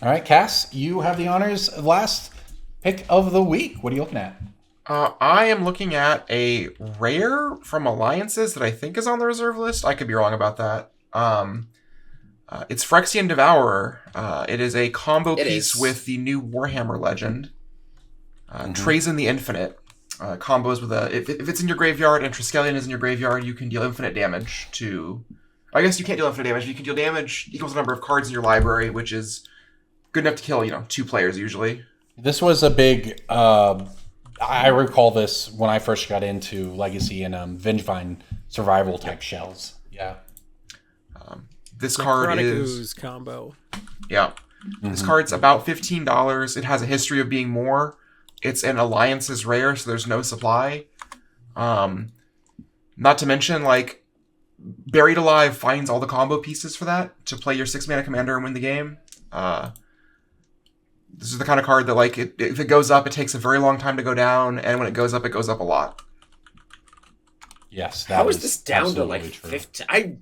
All right, Cass, you have the honors. Last pick of the week. What are you looking at? I am looking at a rare from Alliances that I think is on the reserve list. I could be wrong about that. It's Phyrexian Devourer. It is a combo piece with the new Warhammer legend. Trazyn the Infinite. Combos with if it's in your graveyard and Triskelion is in your graveyard, you can deal infinite damage to... I guess you can't deal infinite damage. You can deal damage equals the number of cards in your library, which is good enough to kill, 2 players usually. This was a big... I recall this when I first got into Legacy and Vengevine survival type shells. Yeah. This card is... Ooze combo. Yeah. This card's about $15. It has a history of being more. It's an Alliances rare, so there's no supply. Not to mention, Buried Alive finds all the combo pieces for that to play your 6-mana commander and win the game. This is the kind of card that, if it goes up, it takes a very long time to go down, and when it goes up a lot. Yes. How is this down to 15?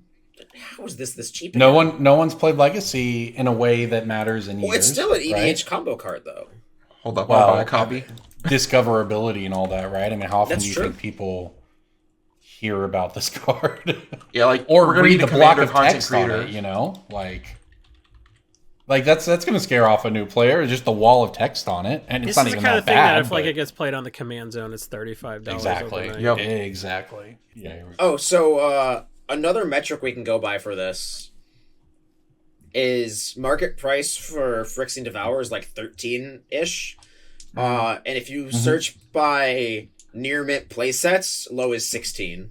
how is this cheap? No one's played Legacy in a way that matters in years. Well, it's still an EDH right? combo card, though. Hold up, Well, I'll buy a copy. Discoverability and all that, right? I mean, how often That's do you true. think people hear about this card? Yeah, like Or we're gonna read need the a block commander of content text on creator. it, you know? Like that's going to scare off a new player. Just the wall of text on it, and it's This not is the even kind that of thing bad. that if like but- it gets played on the command zone, it's $35 exactly. overnight. Yep. Exactly. Yeah. Here we go. Oh, so another metric we can go by for this is market price for Phyrexian Devour is like 13-ish. And if you search by near mint playsets, low is 16.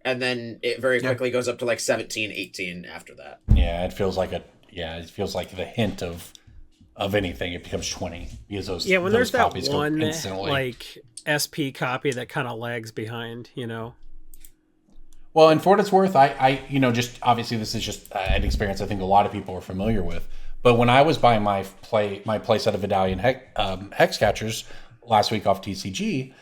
And then it very quickly goes up to like 17, 18 after that. Yeah, it feels like the hint of anything. It becomes 20 because those Yeah, when those there's that copies go one instantly. like SP copy that kind of lags behind, you know. Well, and for what it's worth, I just obviously this is just an experience I think a lot of people are familiar with. But when I was buying my play set of Vidalian Hex Catchers last week off TCG,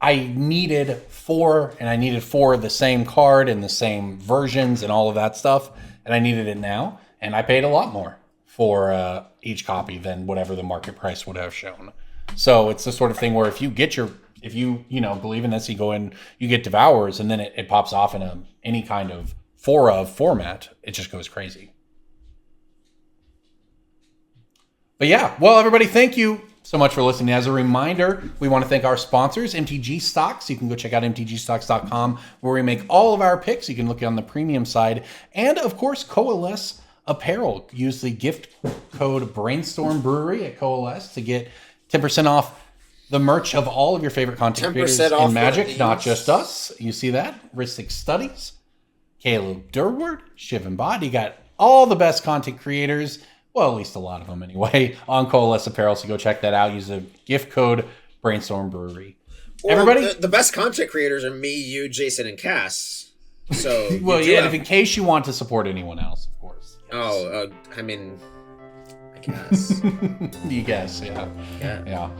I needed 4 of the same card and the same versions and all of that stuff, and I needed it now, and I paid a lot more for each copy than whatever the market price would have shown. So it's the sort of thing where if you believe in this, you go in, you get Devours, and then it pops off in any kind of 4 of format, it just goes crazy. But yeah, well, everybody, thank you so much for listening. As a reminder, we want to thank our sponsors, MTG Stocks. You can go check out mtgstocks.com where we make all of our picks. You can look on the premium side. And, of course, Coalesce Apparel. Use the gift code Brainstorm Brewery at Coalesce to get 10% off the merch of all of your favorite content creators 10% off in Magic, for not these. just us. You see that? Ristic Studies, Caleb Durward, Shiv and Bod. You got all the best content creators. Well, at least a lot of them anyway, on Coalesce Apparel. So go check that out. Use the gift code Brainstorm Brewery. Well, Everybody? the best content creators are me, you, Jason, and Cass. So Well, you do yeah, have- if in case you want to support anyone else, of course. Yes. I mean, I guess. You guess, yeah. Yeah. Yeah.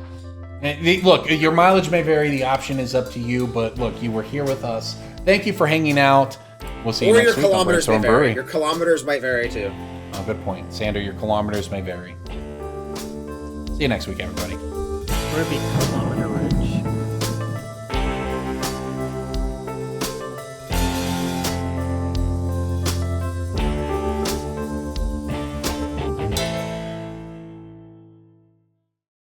And look, your mileage may vary. The option is up to you. But look, you were here with us. Thank you for hanging out. We'll see you Or next your week on kilometers may Brainstorm vary. Brewery. Your kilometers might vary too. Oh, good point. Sander, your kilometers may vary. See you next week, everybody. We're gonna be